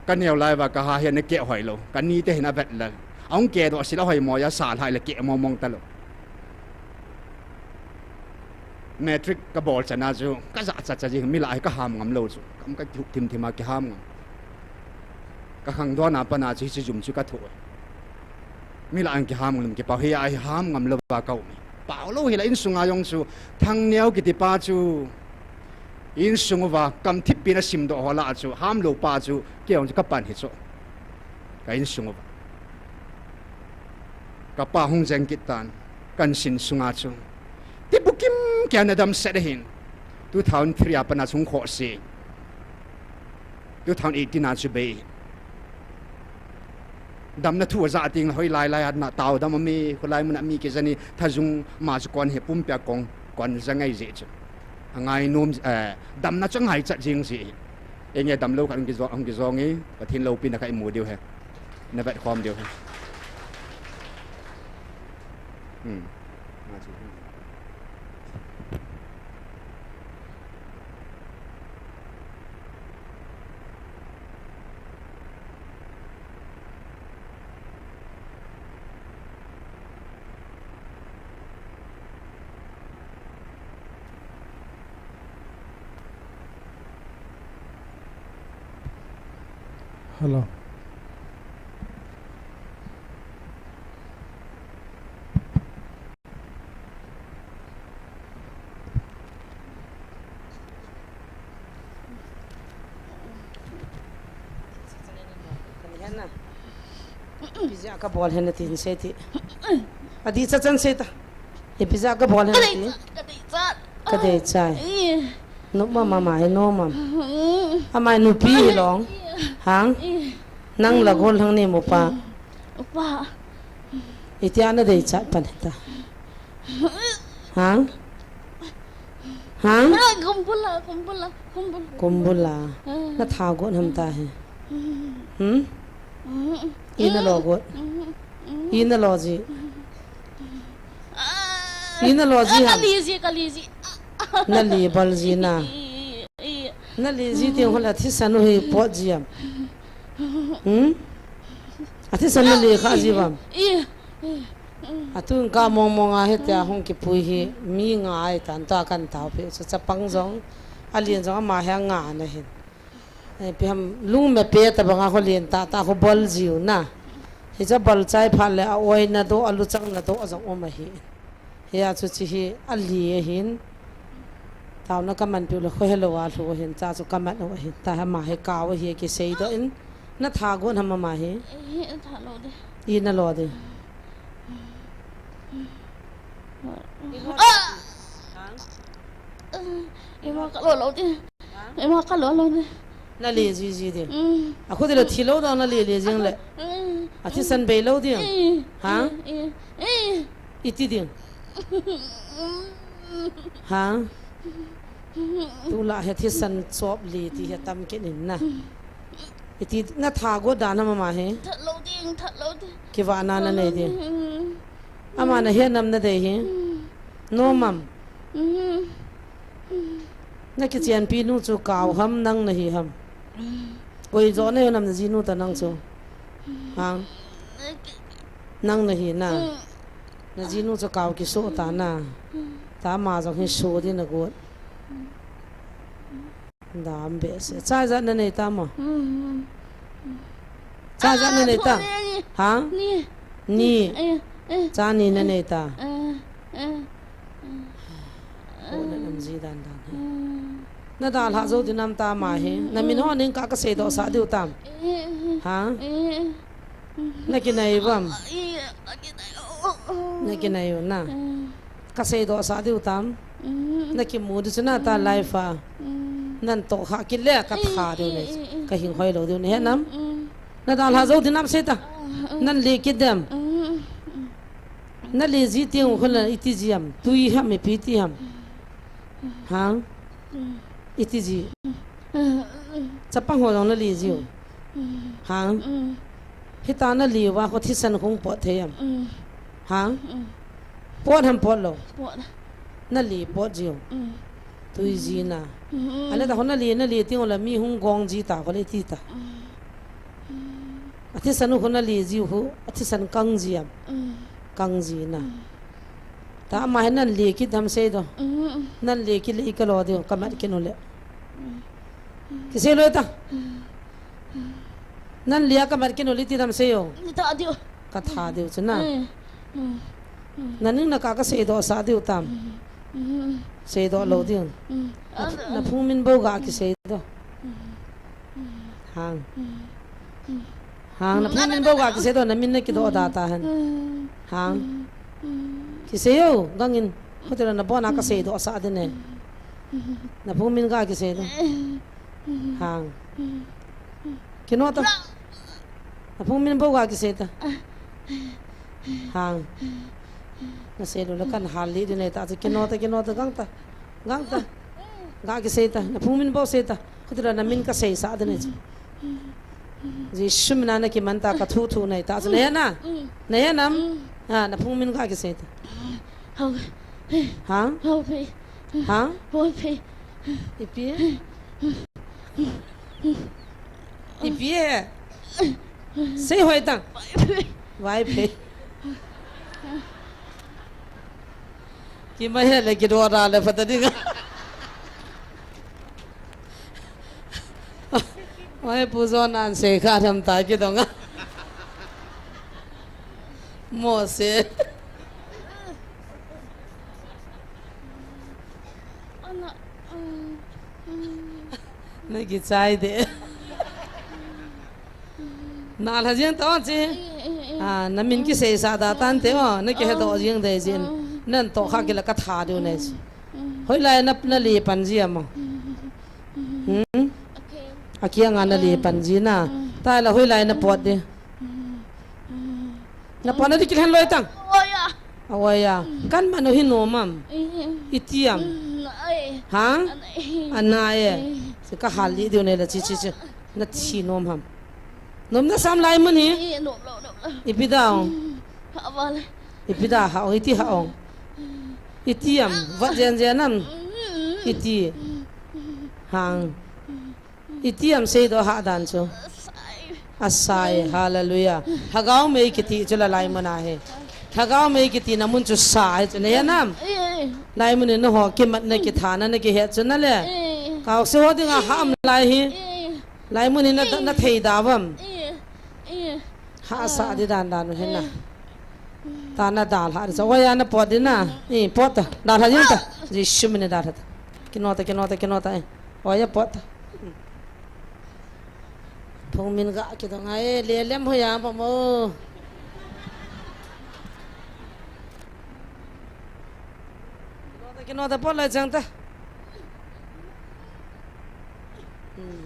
kan neo lai wa ka ha hian ke hoi lo kan ni te hina vet la ong ke do sila hoi mo ya sal hai la ke mo mong ta lo metric ka bol chana ju ka za cha ji mi lai ka ham ngam lo chu kam ka thim thima ke ham ngam ka khang do na pa na chi chi jum chu ka thu mi la an ke ham ngam ke pa hi ai ham ngam lo ba ka mi pa lo hi la in sunga yong chu Thangneo ki ti pa chu in sungwa kam thipi na sim do hola chu ham lo pa chu ke ong ka pan hi chu ka in sungwa ka pa hong jeng kitan kan sin sunga chu Tibukim Canada set hin 2003 apana chung kho se 2018 na chu be dam na thu za ting hoi lai lai na taw dam mi ko lai mun mi ke jani thajung ma chu kon he pum pya kong kon zangai je chu angai nom dam na changai cha jing si enge dam lo kan ki zo ang ki zo ngi pathin lo pin na kai mu diu he na vet khom diu he Hello. Pizza ka bol hen tin seti. Adi cha chan seta. E pizza ka bol hen tin. Ka de chai. No mama mai no mam. Amai nu pi long. Hang. Nang la gol hang ni mo pa. Opa. Itiana de cha pan ta. Hang. Hang. Kumbula. Na tha go ham ta hai. Ina lo go. in the logic in the logic Kalizi Nali balzina Nali ziting hola tisanu he pojiam Atisan li khazibam Atun ka monga hetia hong ki pui hi mi ngai tan ta kan tau pe cha pang jong alien jong ma ha nga na hin pe ham lung me pe ta banga ho lien ta ho bol jiu na hi cha bal chai phal le a oi na do alu chang na do ajong o ma hi ya chu chi hi ali hin tao na ka man pi lo kho hello wa lo hin cha chu ka man o hin ta ha ma he ka wa hi ki sei do in na tha gon ham ma hi tha lo de in na lo de Emang kalau laut ni, emang kalau laut ni. Na le ji de. Aku de lo thilo da na le jing le. Ati san be lo de. Ha? Iti de. Ha? Tu la he thi san chop li ti he tam ke nin na. Iti na tha go da na ma he. Thật lâu đi. Ki wa na ne de. Ama na he nam na de he. No mam. Na ki chen pi nu chu kaw ham nang na hi ham. Oi zo ne nam na ji nu ta nang chu. Ha. Nang na hi na. Na ji nu chu kaw ki so ta na. Ta ma zo hi so di na go. Dam be se. Cha za na nei ta mo. Cha za na nei ta. Ha? Ni. Cha ni na nei ta. Nam ji dan dan na dal ha zo dinam ta ma he na min ho ning ka se do sa diu tam ha na ki nai bam na ki nai na ka se do sa diu tam na ki mu du na ta life a nan to ha ki le ka tha diu ne ka hing hoi lo diu ne nam na dal ha zo dinam se ta nan le ki dem na le ji tiang ho la iti jiam tui ha me pi ti ham ha iti ji chapang ho dong na li ji ha hita na li wa ko thi san khong po the yam ha pot ham pot lo na li pot ji tui ji na ale da ho na li ti la mi hung gong ji ta ko le ti ta athi sanu ho na li ji hu athi san kang ji yam kang ji na ta ma nan le ki dam se do nan le ki le ka lo de ka ma ki no le ki se lo ta nan le ka ma ki no le ti dam se yo Ta dio. ka tha de chu na nan ning na ka se do sa de tam se do lo de na phung min bo ga ki se do hang na phung min bo ga ki se do na min na ki do da ta han hang ki se yo gangin hotel na bona ka se do sa de ne na phung min ga ki se do hang ki no ta na phung min bo ga ki se ta hang na se do la kan hali de ne ta ki no ta gang ta ga ki se ta na phung min bo se ta hotel na min ka se sa de ne ji shumna na ki man ta ka thu nei ta ne na ne nam na phung min ga ki se ta hả hả ipie sei hoi tang vai phe ki ma he le ki do ra le phat di oi pu zo nan se kha tham ta ki dong mo se na ki chai de na la jeng to chi na min ki se sa da tan te o na ki he do jeng de jin nan to kha ki la ka tha de ne hoi lai na li pan ji ma akia nga na li pan ji na ta la hoi lai na pot de na pa na di ki han loi tang awaya kan ma no hi no mam itiam ha anaye se ka hali de ne la chi na thi nom ham nom na sam lai man hi ipidao vale ipida ha iti ha ong itiam wat jen jenam iti hang itiam sei do ha dan chu asai hallelujah hagao me kiti chula lai mana he hagao me kiti namun chu sai chu ne nam lai mun no ho ki mat ne ki thana ne ki he chu na le kaw se ho dinga ham lai hi lai mun na thei da bam ha sa di dan dan he na ta na dal ha so wa ya na pot di na ni pot da ha yin ta ji shum ne da ha kinota wa ya pot phong min ga ki dong ai le lem ho ya pa mo kinota pot la chang ta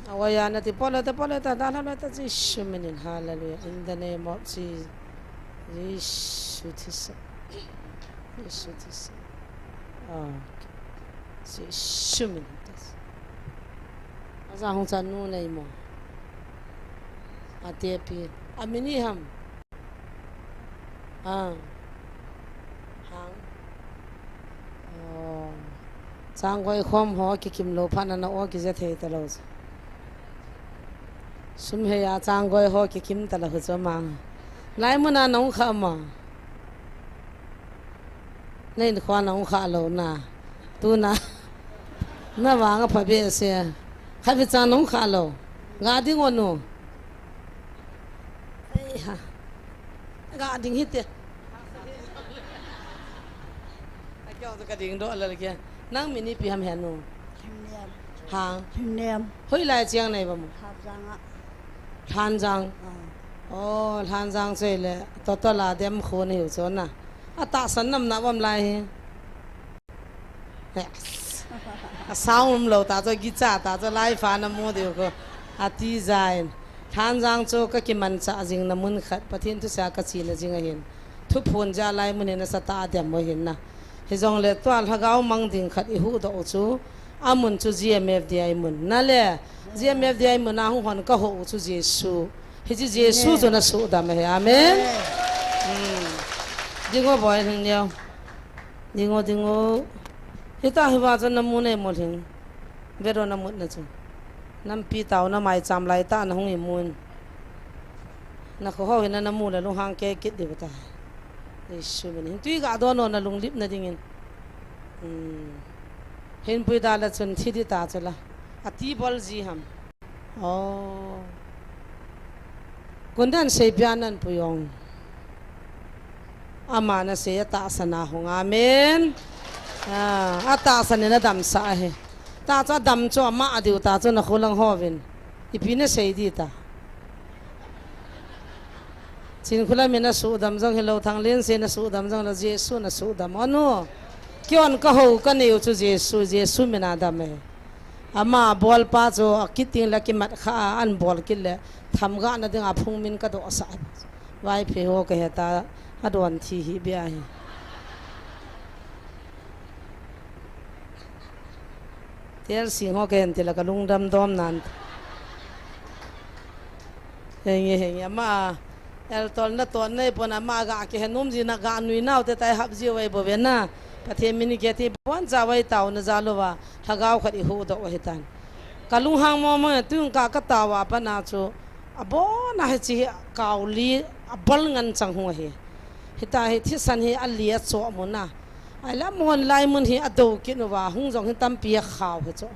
awaya na ti pot la ta da la ta ji shum ne hallelujah in the name of Jesus Jesus ah ji shum ne asa hong san nu nei mo atepi amini ham hang oh sang goi khom ho ki kim lo phan na o ki je thei ta lo sum he ya sang goi ho ki kim ta la hu zo mang lai mu na nong kha ma nei khwa nong kha lo na tu na wa nga pha be se kha bi cha nong kha lo nga ding wo no ga ding hit kêu cái tiếng đó là kia nang mini pi ham hẹn nô hàng hoi lại chiang này bông than giang than giang chơi lệ to là đem khôn hiểu chỗ na ta sẵn nằm nãy bông lại sao hôm lâu ta cho guitar ta cho lại phá nằm mua điều cơ ti dài than giang cho cái kim man sa jing nằm mun khát bắt thiên tu sa cái gì là jing ở hiện thu phun ra lại mun hiện sa ta đem mua hiện na he jong le twal hagao mang ding khat I hu do chu amun chu gmfdi mun na le gmfdi mun na hu hon ka ho chu jesu he ji jesu zo na su da me amen dingo boy Thangneo dingo hita hi wa zo na mu ne mo thing vero na mut na chu nam pi taw na mai cham lai ta na hung I mun na ko ho na mu la lu hang ke kit de bata Yesu men tui ga do no na lung lip na dingin hin pui da la chun thi di ta chala ati bol ji ham kundan se pianan puyong ama na se ta sana hong amen ata sanena dam sa he ta cha dam cho ma adiu ta cho na kholang hovin ipine se di ta chinkholam na su dam jang hello thanglensei na su dam jang la jesu na su dam anu kyon ka ho ka neu chu jesu mena dam he ama bol pa cho akiting la ki mat kha an bol kil le tham ga na dinga phung min ka do sa vai phe ho ka heta adon thi hi bia hi tel sing ho ken te la ka lung dam dom nan heng ama el tol na ton nei pona ma ga ke henum ji na ga nui nau te tai hab ji wai bo bena pathe mini ke ti bon za wai taw na zalowa thagau khari hu do hitan kalung hang mo ma tung ka ka tawa pa na chu abo na he chi kauli abal ngan chang hu he hita he thi san he alia cho mo na ai la mon lai mun hi ado ki no wa hung jong tam pi khaw he cho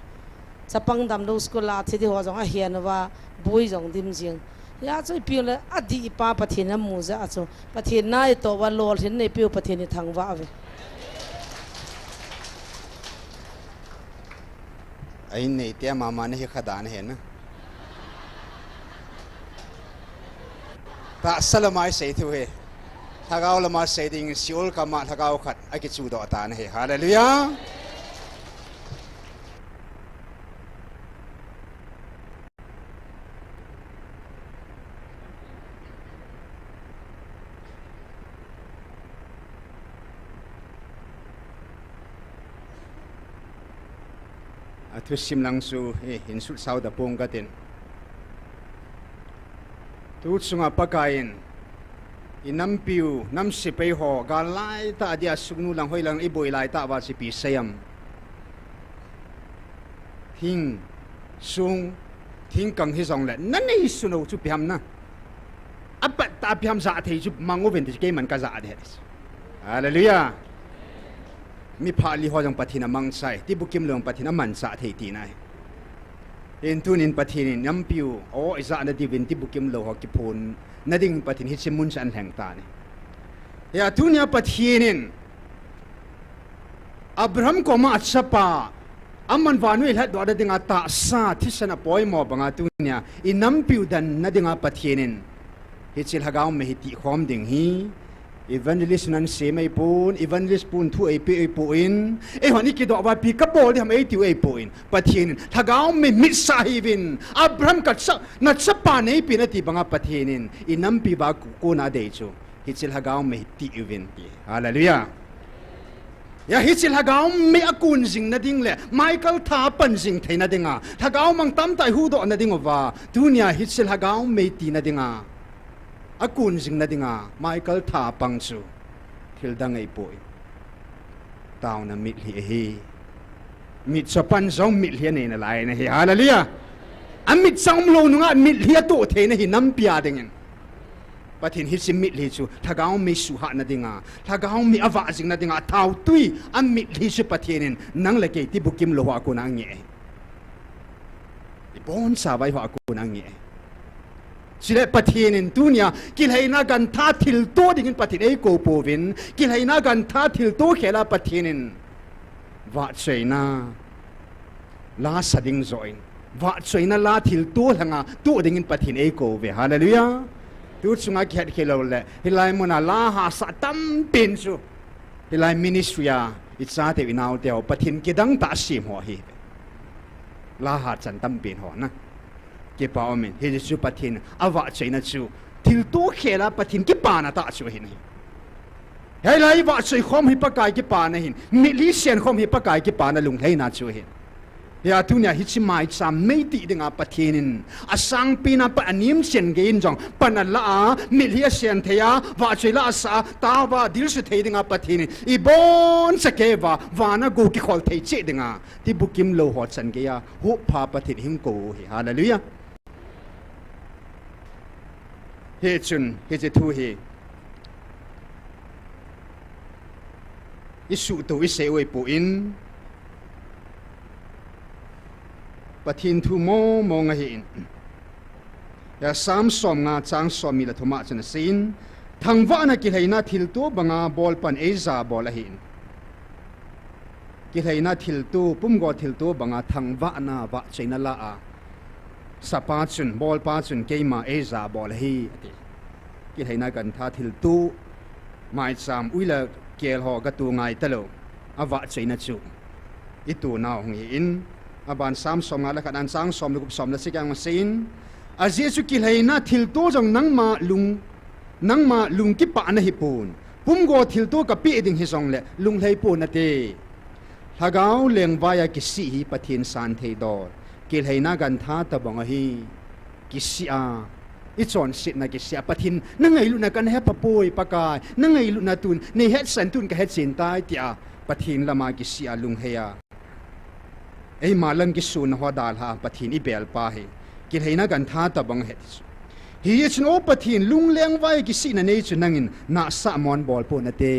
chapang dam do skola thi di ho jong a hian wa bui jong dim jing ya cho pi le adi pa pathina mu za cho pathina to wa lol hin nei pi pathini thangwa ve ai nei tia mama ne hi khadan he na ta salamai sei thu he thagau lama sei ding siol kama thagau khat ai ki chu do ta na he hallelujah thu sim lang su hin sul sau da pong ka tin tu chunga pakain inam piu nam si pe ho ga lai ta dia sugnu lang hoi lang i boi lai ta wa si pi sayam thing sung thing kang hi song le nan nei suno chu piam na apat ta piam za thei chu mango ven ti ke man ka za de hallelujah mi pha li ho jong pathina mang sai ti bukim long pathina man sa thei ti nai in tunin pathin nam piu o isa na ti vin ti bukim lo ho ki phun nading pathin hi simun san heng ta ni ya tunia pathinin Abraham ko ma achapa amman vanu il hat do da dinga ta sa thisana poi mo banga tunia inam piu dan na dinga pathinin hi chil hagaw me hi ti khom ding hi evangelist nan se mai pun evangelist pun thu ai pe ai puin e hani ki do ba pi ka bol ham ai ti ai puin pathin thagaw me mit sahibin Abraham ka sa na chapa nei pi na ti banga pathinin inam pi ba ko na de chu hi chil hagaw me ti uvin ti hallelujah ya hi chil hagaw me akun jing na ding le Michael tha pan jing theina dinga thagaw mang tam tai hu do na ding wa dunia hi chil hagaw me ti na dinga akun jing na dinga Michael tha pang chu thil dang ai poi taw na mit hi mit chapan zong mit hi ne na lai na hi hallelujah amit sang lo nu nga mit hi to the na hi nam pia ding pathin hi sim mit hi chu thagaw mi su ha na dinga thagaw mi awa jing na dinga taw tui amit hi su pathinin nang le ke ti bukim lo wa ko na nge bon sa vai wa ko na nge sila pathinin tunia kilhaina gan tha thil to dingin pathin ei ko povin kilhaina gan tha thil to khela pathinin wa cheina la sading join wa cheina la thil to hanga to dingin pathin ei ko ve hallelujah tu chunga khat khelo le hilai mona la ha sa tam pin su hilai ministry a itsa te winau te pathin kidang ta sim ho hi la ha chan tam pin ho na ke paomen he chu pathin awa chaina chu thil to khela pathin ki pa na ta chu hin he lai wa chei khom hi pakai ki pa na hin mi li sian khom hi pakai ki pa na lung thei na chu hin ya tunia hi chi mai cham mei ti dinga pathinin asang pina pa anim chen ge in jong panala mi li sian theya wa chei la sa ta wa dil se thei dinga pathinin I bon sakeva wa na go ki khol thei che dinga ti bukim lo ho chan ge ya hu pha pathin hing ko hi hallelujah he chun he je thu he isu to I se oi po in pathin thu mo nga hin ya sam som nga chang som mi la thoma chana sin thangwa na ki heina thil to banga bol pan eza bol a hin ki heina thil to pum go thil to banga thangwa na wa chaina la a sapa chun bol pa chun keima eza bol hi ki heina kan tha thil tu mai cham uila kel ho ga tu ngai talo awa chaina chu itu na hong in aban sam som nga la kan sang som lup som la sikang masin a jesu ki leina thil to jong nangma lung ki pa na hi pun pum go thil to ka pi ding hi song le lung lei pun na te hagaw leng vaya ki si hi pathin san thei do ki leina gan tha ta bang hi ki si a I chon sit na ki si a pathin na ngai lu na kan he pa poi pa kai na ngai lu na tun nei het san tun ka het sin tai tia pathin lama ki si a lung heya ei malam ki sun ho dal ha pathin I bel pa he ki heina gan tha ta bang het hi chn o pathin lung leng vai ki si na nei chu nangin na sa mon bol po na te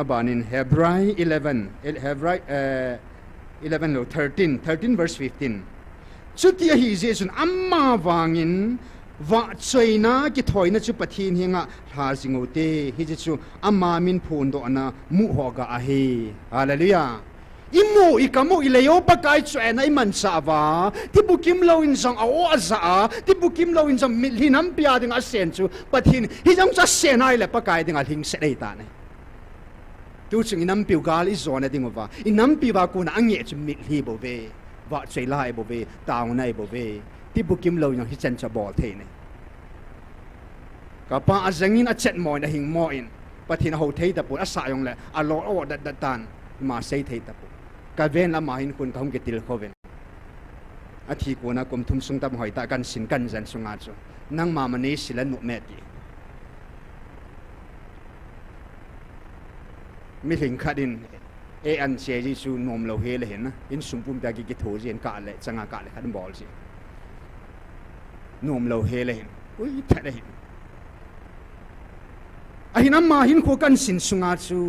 abanin Hebrew 11 lo 13 verse 15 chutia hi je chun amma wangin wa choina ki thoina chu pathin hinga tha jingote hi je chu amma min phun do na mu hoga a he hallelujah imu ikamu ilayo pakai chena I man sa wa ti bukim lo in song a o aza ti bukim lo in song hinam pia ding a sen chu pathin hi jang cha senai le pakai ding a hing se dei ta ne tu chung inam piu gal I zona ding wa inam pi wa ku na ange chu mi hi bo ve wa chei lai bo ve taw nai bo ve ti bukim lo yang hi chen cha bol the ne ka pa azangin a chet mo na hing mo in pathin ho thei ta pu a sa yong le a lo o da tan ma sei thei ta pu ka ven la ma hin kun kam ke til khoven a thi ko na kum thum sung tam hoi ta kan sin kan jan sunga chu nang ma mani silan nu me ti mi hling khadin e an che ji chu nom lo he le hen na in sum pum ta ki tho jen ka le changa ka le khan bol si nom lo he le hen ui tha le hen a hinam ma hin ko kan sin sunga chu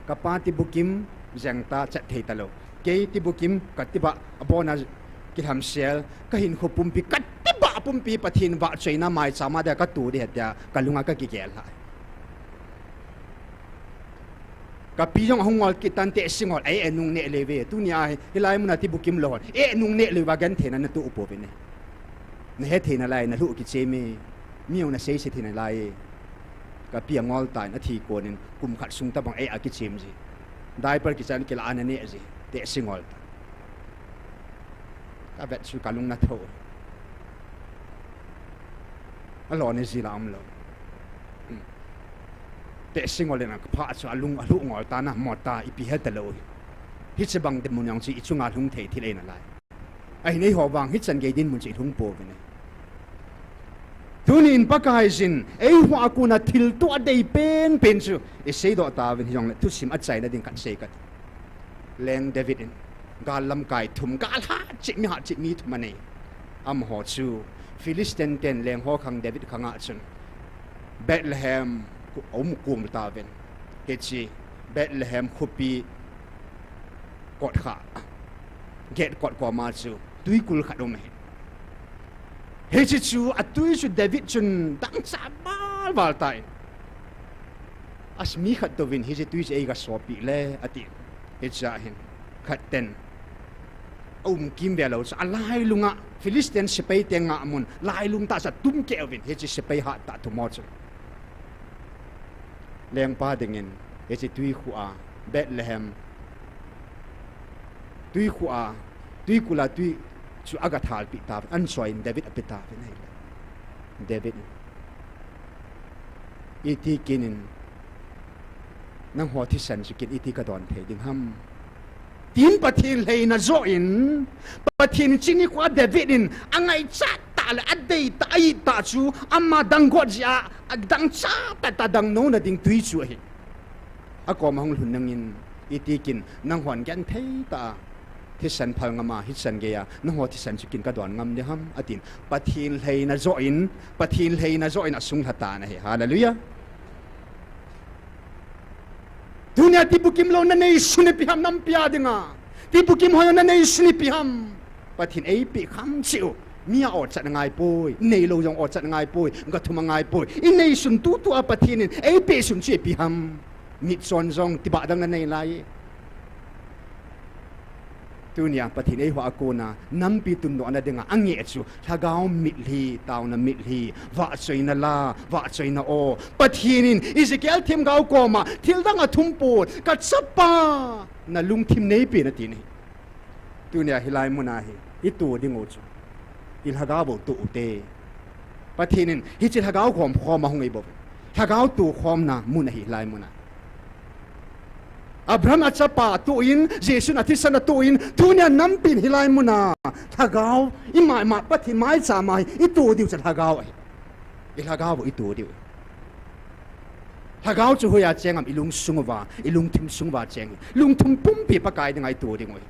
kapa Tibukim jangta chat thei ta lo ke Tibukim katiba abona ki ham sel ka hin kho pumpi katiba pumpi pathin wa chaina mai chama da ka tu de ta kalunga ka ki gel ha ka piyong hongol kitan te singol ai enung ne leve tu ni ai hilai mun Tibukim lo e enung ne le wa gan thena na tu upo be ne ne he thena lai na lu ki cheme miu na sei se thena lai ka piangol tai na thi konin kum khat sung ta bang ai a ki chem ji dai par ki chan ki la an ne ji te singol ka vet su kalung na tho alo ne ji la am lo te singol na ka pha chu alung alu ngol ta na mo ta ipi he ta lo hi che bang de mun yang chi chunga lung thei thi le na lai ai nei ho wang hi chan ge din mun chi thung po be ne tunin pakai jin ei hwa ku na thil tu adei pen pen chu e sei do ta ven yong tu sim a chai na ding kan sei kat leng David in gal lam kai thum gal ha chi mi thum nei am ho chu Philistine ten leng ho khang David khanga chun Bethlehem om kum ta ven ke chi Bethlehem khupi kot kha get kot ko ma chu tui kul kha dom he he chi chu atui chu David chun dang cha mal wal tai as mi khat to vin he chi tui che ga so pi le ati he cha hin khat ten kim be lo cha lai lunga Philistine sepei tenga mun lai lung ta sa tum ke vin he chi sepei ha ta tu mo chu leng pa dingin he chi tui khu a Bethlehem tui khu a tui kula tui chu aga thal pi ta an soin David apita nei David iti kinin nang ho thi san chikin iti ka don the ding ham tin pathin leina zo in pathin chini kwa David in angai cha ta la adei ta ai ta chu amma dang go ja agdang cha ta dang no na ding tui chu hi akom hong hun nangin iti kin nang hon gan thei ta thi san phal ngama hi san ge ya na ho thi san chikin ka don ngam de ham atin pathin leina zo in asung hata na he hallelujah dunia Tibukimlou na nei suni pi ham nam pia dinga Tibukim hoyo na nei suni pi ham pathin ei pi kham chiu mia o chat ngai poi nei lo jong o chat ngai poi ga thuma ngai poi in nei sun tu a pathin ei pe sun chi pi ham mit son jong tiba dang na nei lai tunia pathin ei wa ko na nam pi tun no na denga ange chu thagao mitli taw na mitli wa choina la wa choina o pathinin Ezekiel thim gao ko ma thil dang a thum pu ka chapa na lung thim nei pe na ti ni tunia hilai muna hi I tu ding o chu il hagao bo tu te pathinin hi chi hagao khom khom ma hung ei bo hagao tu khom na muna hi lai muna Abraham achapa tu in Jesus athisana tu in tunia nampin hilai muna thagao imai ma pathin mai cha mai I tu diu cha thagao I thagao bo I tu diu thagao chu hoya chengam ilung sungwa ilung thim sungwa cheng lung thum pum pi pakai ding ai tu ding oi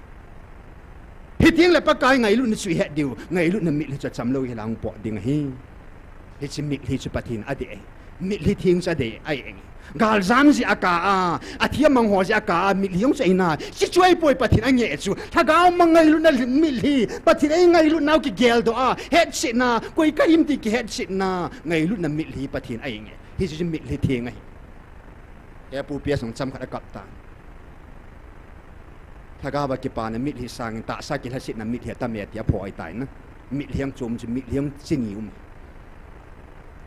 hiting le pakai ngai lu ni chui het diu ngai lu na mi le cha cham lo hi lang po ding hi hi chi mi hi chu pathin ade mi li thing cha de ai eng gal zam ji aka a thiam mang ho ji aka mi liong chai na chi chuai poi pathin a nge chu thagao mangai lu na mi li pathin ai ngai lu nau ki gel do a het sit na koi ka im ti ki het sit na ngai lu na mi li pathin ai nge hi chi mi li thing ai e pu pia song cham kha kap ta thagao ba ki pa na mi li sang ta sa ki la sit na mi thia ta me tia phoi tai na mi liang chum chi mi liang ching yu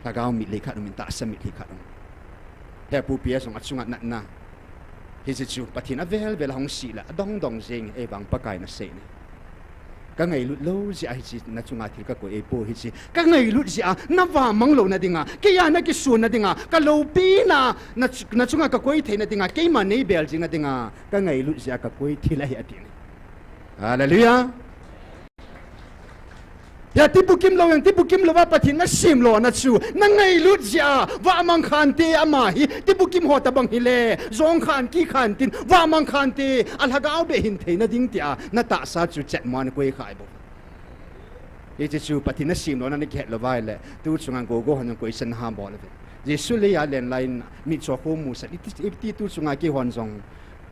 thagao mi li kha min ta sa mi li kha he pu pia song achunga na na hi chi chu pathin a vel hong si la dong dong jing e bang pakai na se ni ka ngai lut lo ji ai chi na chunga thil ka ko e po hi chi ka ngai lut ji a na wa mang lo na dinga ke ya na ki su na dinga ka lo pi na chunga ka koi the na dinga ke ma nei bel jing na dinga ka ngai lut ji a ka koi thila hi atin hallelujah ya Tibukimlou yang Tibukimlou wa pathin na simlo na chu na Ngailut ja wa mang khan te ama hi Tibukim ho tabang hile zong khan ki khan tin wa mang khan te alhagau be hin the na ding tia na ta sa chu chet man koi khai bo ye chu pathin na simlo na ni khet lo vai le tu chungang go go han koi san ha bo le Jesu le ya len line mi cho ko mu sa ti tu chunga ki hon zong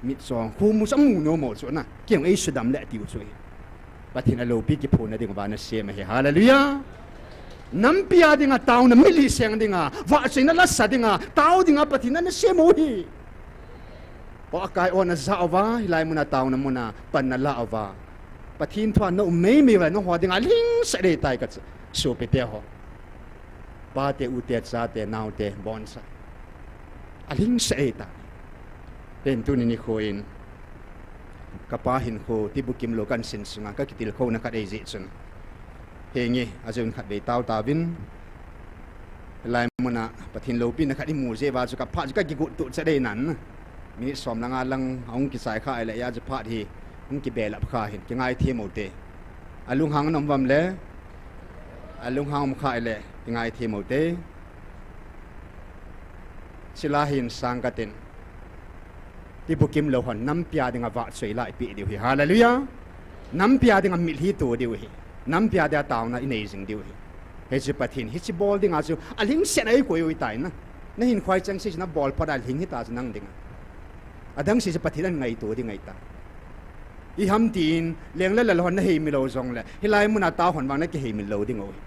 mi cho ko mu sam mu no mo chu na kyang ei sudam le tiu chu Patin alo pi ki phone ding ba na sem he hallelujah nam pia ding a taw na mili seng ding a wa sin na la sa ding a taw ding a patin na sem mo hi o kai on na za wa hilai muna taw na muna pan na la wa patin thwa no me me wa no ho ding a ling sa de tai ka so pe te ho ba te u te za te nau te bon sa a ling sa e ta pen tu ni khoin kapahin ko Tibukimlou kan sin sunga ka Tilkhouna ka dei ji chun hengi azun khat be taw ta bin lai muna pathin lo pin khat i mu je wa chu ka pha ka gi gu tu cha dei nan mi som langa lang ong ki sai kha ala ya ju pha hi ong ki be lap kha hin ki ngai the mo te alung hang nom wam le alung hang kha ile ki ngai the mo te sila hin sang ka tin Tibukimlou hon nam pia ding a wa chei lai pi diu hi hallelujah nam pia ding a mil hi tu diu hi nam pia da taw na inei jing diu hi he chi pathin hi chi bol ding a chu a ling sen ai koi ui tai na na hin khwai chang si na bol pa da ling hi ta nang ding adang si pathin an ngai tu ding ngai ta i ham tin leng la la hon na he mi lo zong le hilai muna taw hon wang na ki he mi lo ding oi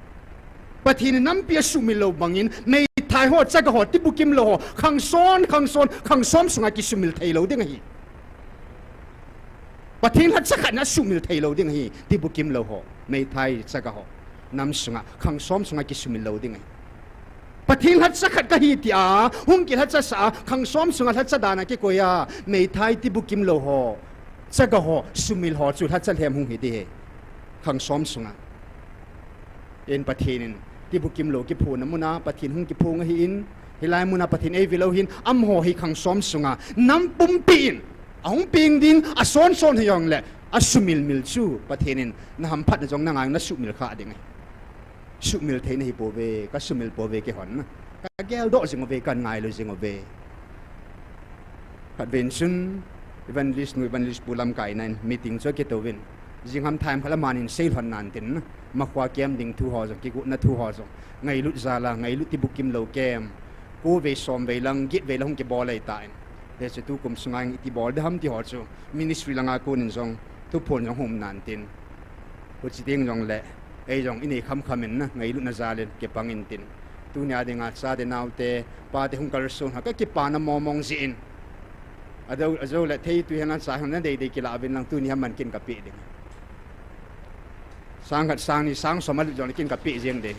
pathin nam pia su mi lo bangin me Thai ho cha ka ho Tibukimlou ho khang som sunga ki sumil thei lo ding hi pathin hat cha khan sumil thei lo ding hi Tibukimlou ho me thai cha ka ho nam sunga khang som sunga ki sumil lo ding hi pathin hat cha khat ka hi ti a hung ki hat cha sa khang som sunga hat cha dana ki koya me thai Tibukimlou ho cha ka ho sumil ho chu hat cha hem hung hi ti khang som sunga en pathin Tibukimlou ki phun muna pathin hung ki phung hi in hilai muna pathin ei vilo hin am ho hi khang som sunga nam pum pin ong ping ding a son hi yong le a sumil mil chu pathinin na ham phat na jong na ngang na sumil kha ding sumil thein hi po ve ka sumil po ve ke hon ka gel do jing ve kan ngai lo jing ve convention evangelist pulam kai nan meeting cho ke to win jing ham time khala manin sale hon nan tin ma khwa kem ding thu ho jong ki gu na thu ho jong Ngailut zala Ngailut Tibukimlou kem ko ve som ve lang git ve long ke bol ai ta he se tu kum sungang ti bol de ham ti ho chu ministry langa ko nin jong tu phon jong hum nan tin ho chi ding jong le ei jong ini kham khamin na Ngailut na zalen ke pangin tin tu nya de nga cha de naw te pa te hung kar son ha ka ki pa na mo mong zin ado le thei tu hena sa hon na de ki la vin lang tu ni ham man kin ka pi ding sang khat sang ni sang somal jong kin ka pi jeng de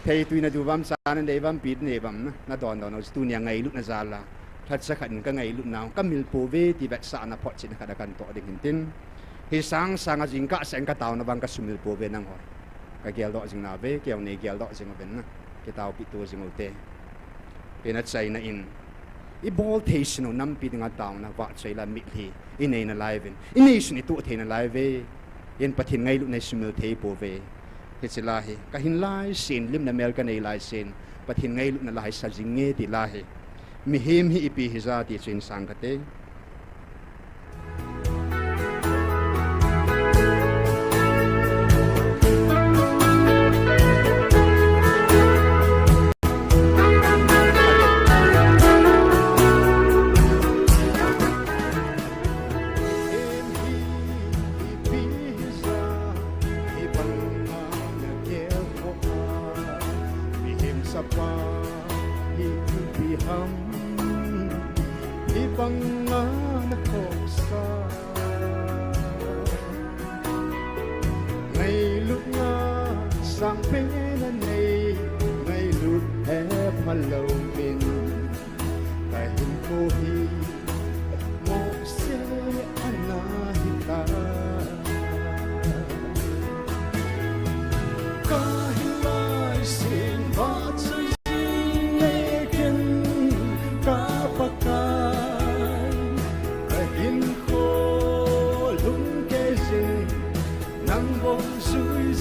thei tu na du vam sa na de vam pi ne vam na don don tu nya Ngailut na zala that sa khan ka Ngailut naw ka mil po ve ti vet sa na phot chin ka da kan to ding tin hi sang a jing ka sen ka taw na bang ka sumil po ve nang ho ka gel do jing na ve keu ne gel do jing ben na ke taw pi tu jing te pena chai na in I ball taste no nam pi nga taw na wa chai la mi hi in na live in ni tu the na live yen pathin Ngailut na sumil the po ve Hitsilahi kahin lai sin lim na mel ka nei lai sin pathin Ngailut na lai sa jing nge ti lahi mi him hi ipi hiza ti chin sang ka te Nang bong sui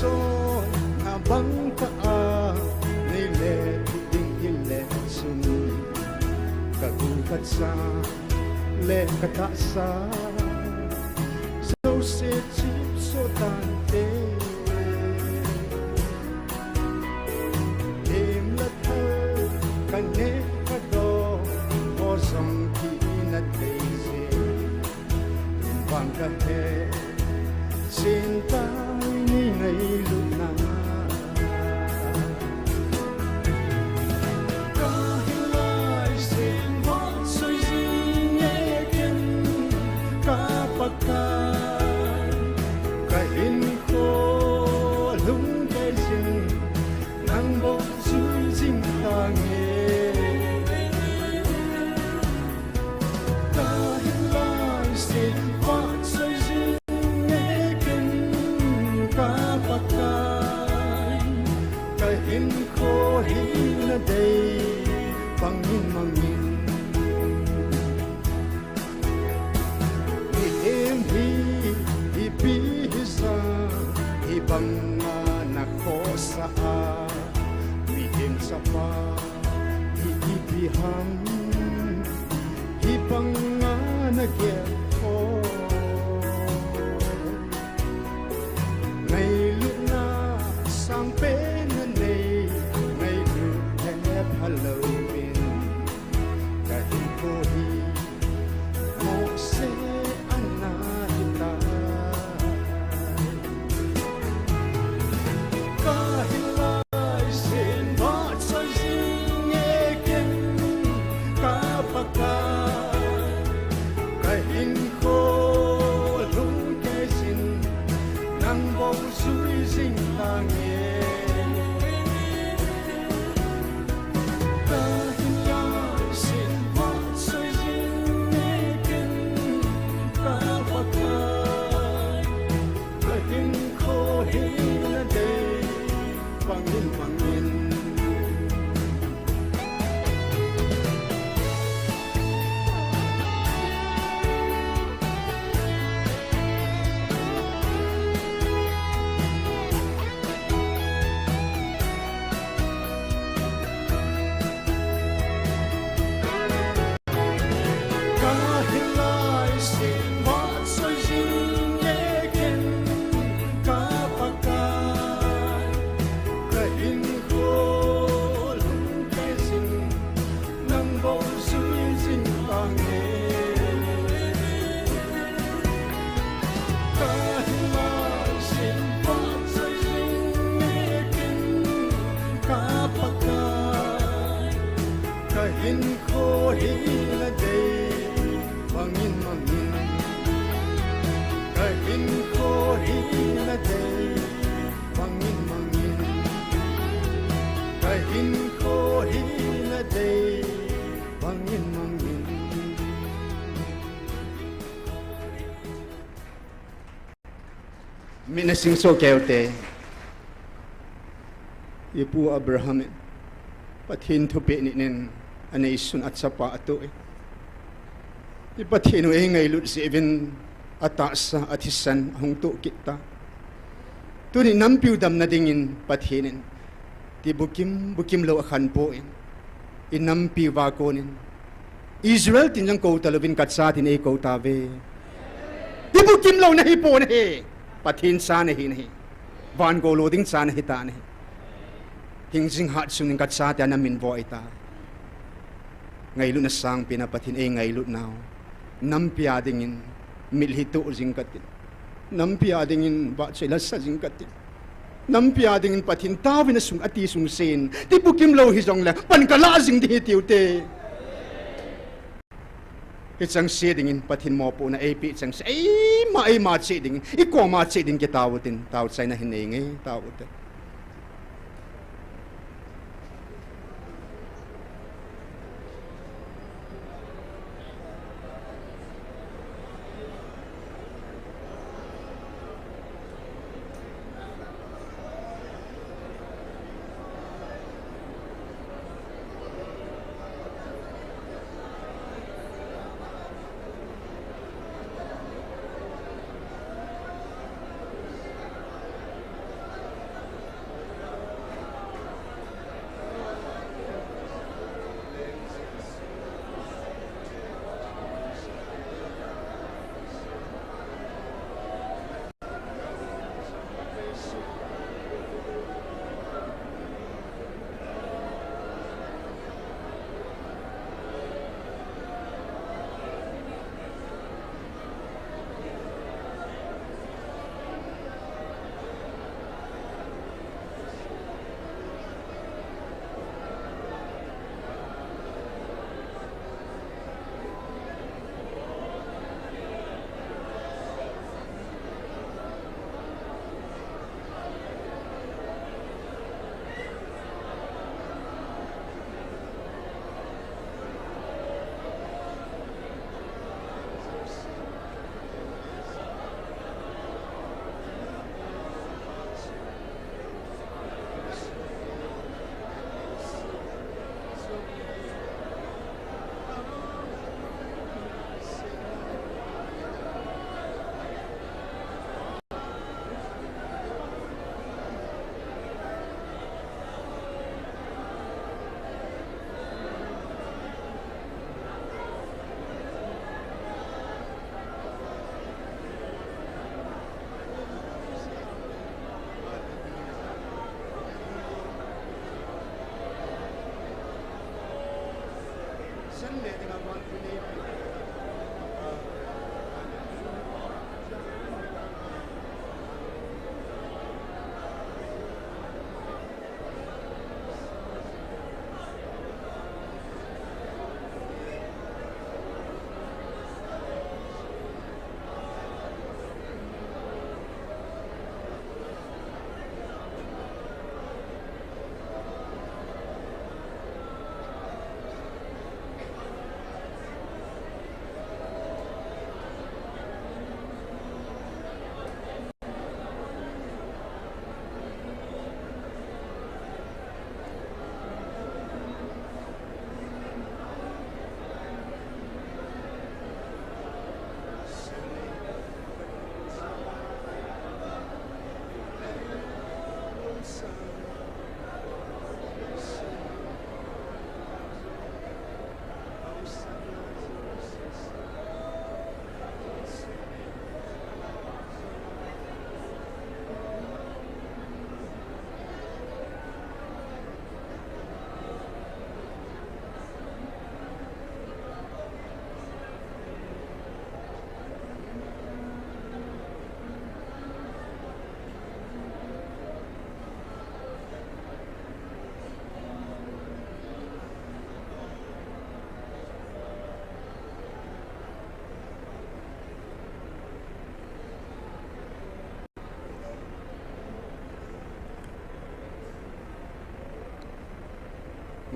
son abang ka ni le ding ile sun kagukat sa le kata sa so se chip so tante em la thơ kane kado o song ki na teise vang ka he sin ta ni ngai lu na ka hilai sin va soi zin ye ken ka pakai ka in ko lung ke sin nang bo su jing ta nge ka hilai sin va soi zin ye ken ka pakai ka in ko hin na dei pangin mangin em hi pi sa hi bang na ko sa mi em sa pa hi pi ham hi bang na ge ko ngày lúc na sang pe na nei ngày lúc hep halloween ka hin ko hi mo se anna hita ka hilai sin va soi zin ye ken ka pakai ka hin ko lung ke sin nang bo sui sing ta nge ka hilai sin va soi zin ye ken ka pakai ka hin ko hin na dei pangin pangin ka hilai sin va soi zin ye ken ka pakai ka hin ko lung ke sin nang bo sui sin ta nge ka hilai sin va soi zin ye ken ka pakai ka hin ko hin na dei pangin mangin ka hin ko hin na dei pangin mangin ka hin ko hin na dei pangin mangin mina sing so kelte ipu Abraham pathin thupe ni nen anei sun at sapa atu ipathin we ngailut seven ata sa athisan hong tu kita tuni nampiu dam na dingin pathinin Tibukimlou akhan po in nampi wa konin Israel tinjang ko talovin katsa tin e ko tave Tibukimlou na hi po na hi pathin sa na hi van go loading sa na hi ta na hi hingsing hat suning katsa ta na min vo ita ngailut na sang pinapathin e ngailut now nampi adingin milhito jingkatin nampi adingin ba chelas sa jingkatin nampi adingin pathin tawin na sung ati sung sen Tibukimlou hi jong la pankala jing di tiute Kitsang sedingin pathin mo po na AP chang sa ay ma seding iko ma seding ke tawutin tawut say na hinenge tawut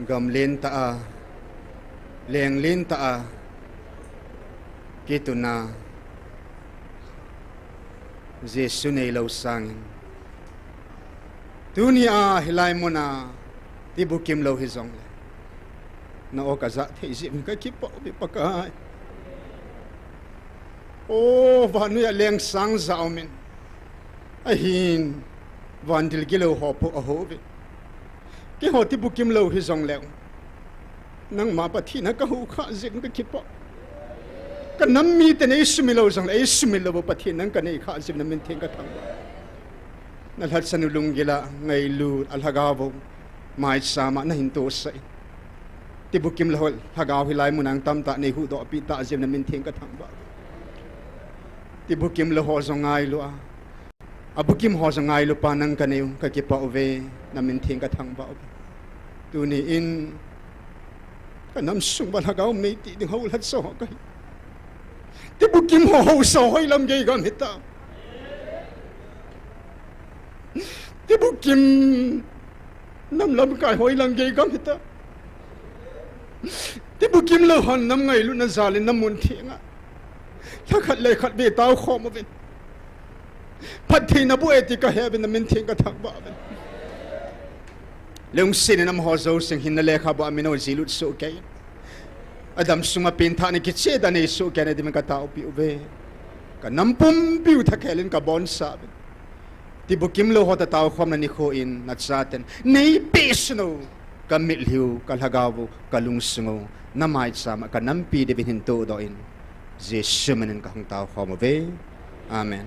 gam len ta a leng lin ta a kituna Jesu nei lo sang dunia hilai mona Tibukimlou hi zong le na o ka za thei zim ka ki po bi pakai o vanu ya leng sang zao min a hin van dil gilo ho po a ho bi ki ho Tibukimlou hi zong le nang ma pa thi na ka hu kha zin ka ki po ka nam mi te nei sumilo zong le sumilo pa thi nang ka nei kha zin na min theng ka thang na hlat sanulung gila Ngailut alhagavo mai sama na hinto sai Tibukimlou hagaw hilai munang tam ta nei hu do pi ta zem na min theng ka thang ba Tibukimlou ho zongai lo a abukim ho zongai lo pa nang ka neu ka ki pa ove na min theng ka thang ba tu ni in ka nam sung ba hagaw me ti ding ho hlat so ka Tibukim ho so hoi lam ge gam hita Tibukim nam lam kai hoi lang ge gam hita Tibukimlou hon nam Ngailut na zalin nam mun thinga tha khat le khat be taw khom ben phat thi na bu eti ka he ben min thing ka thak ba ben leung sin nam ho zo sing hin na le kha ba mino zilut so ke adam sunga pen tha ni ki che da ne so ke ne dim ka taw pi ube ka nam pum piu tha khelin ka bon sa ben Tibukimlou ho ta taw khom na ni kho in na chaten nei pesno ka milhiu ka hagawu ka lungsungo na mai sama ka nampi de bin to do in Jesu manen ka hong taw khom ove amen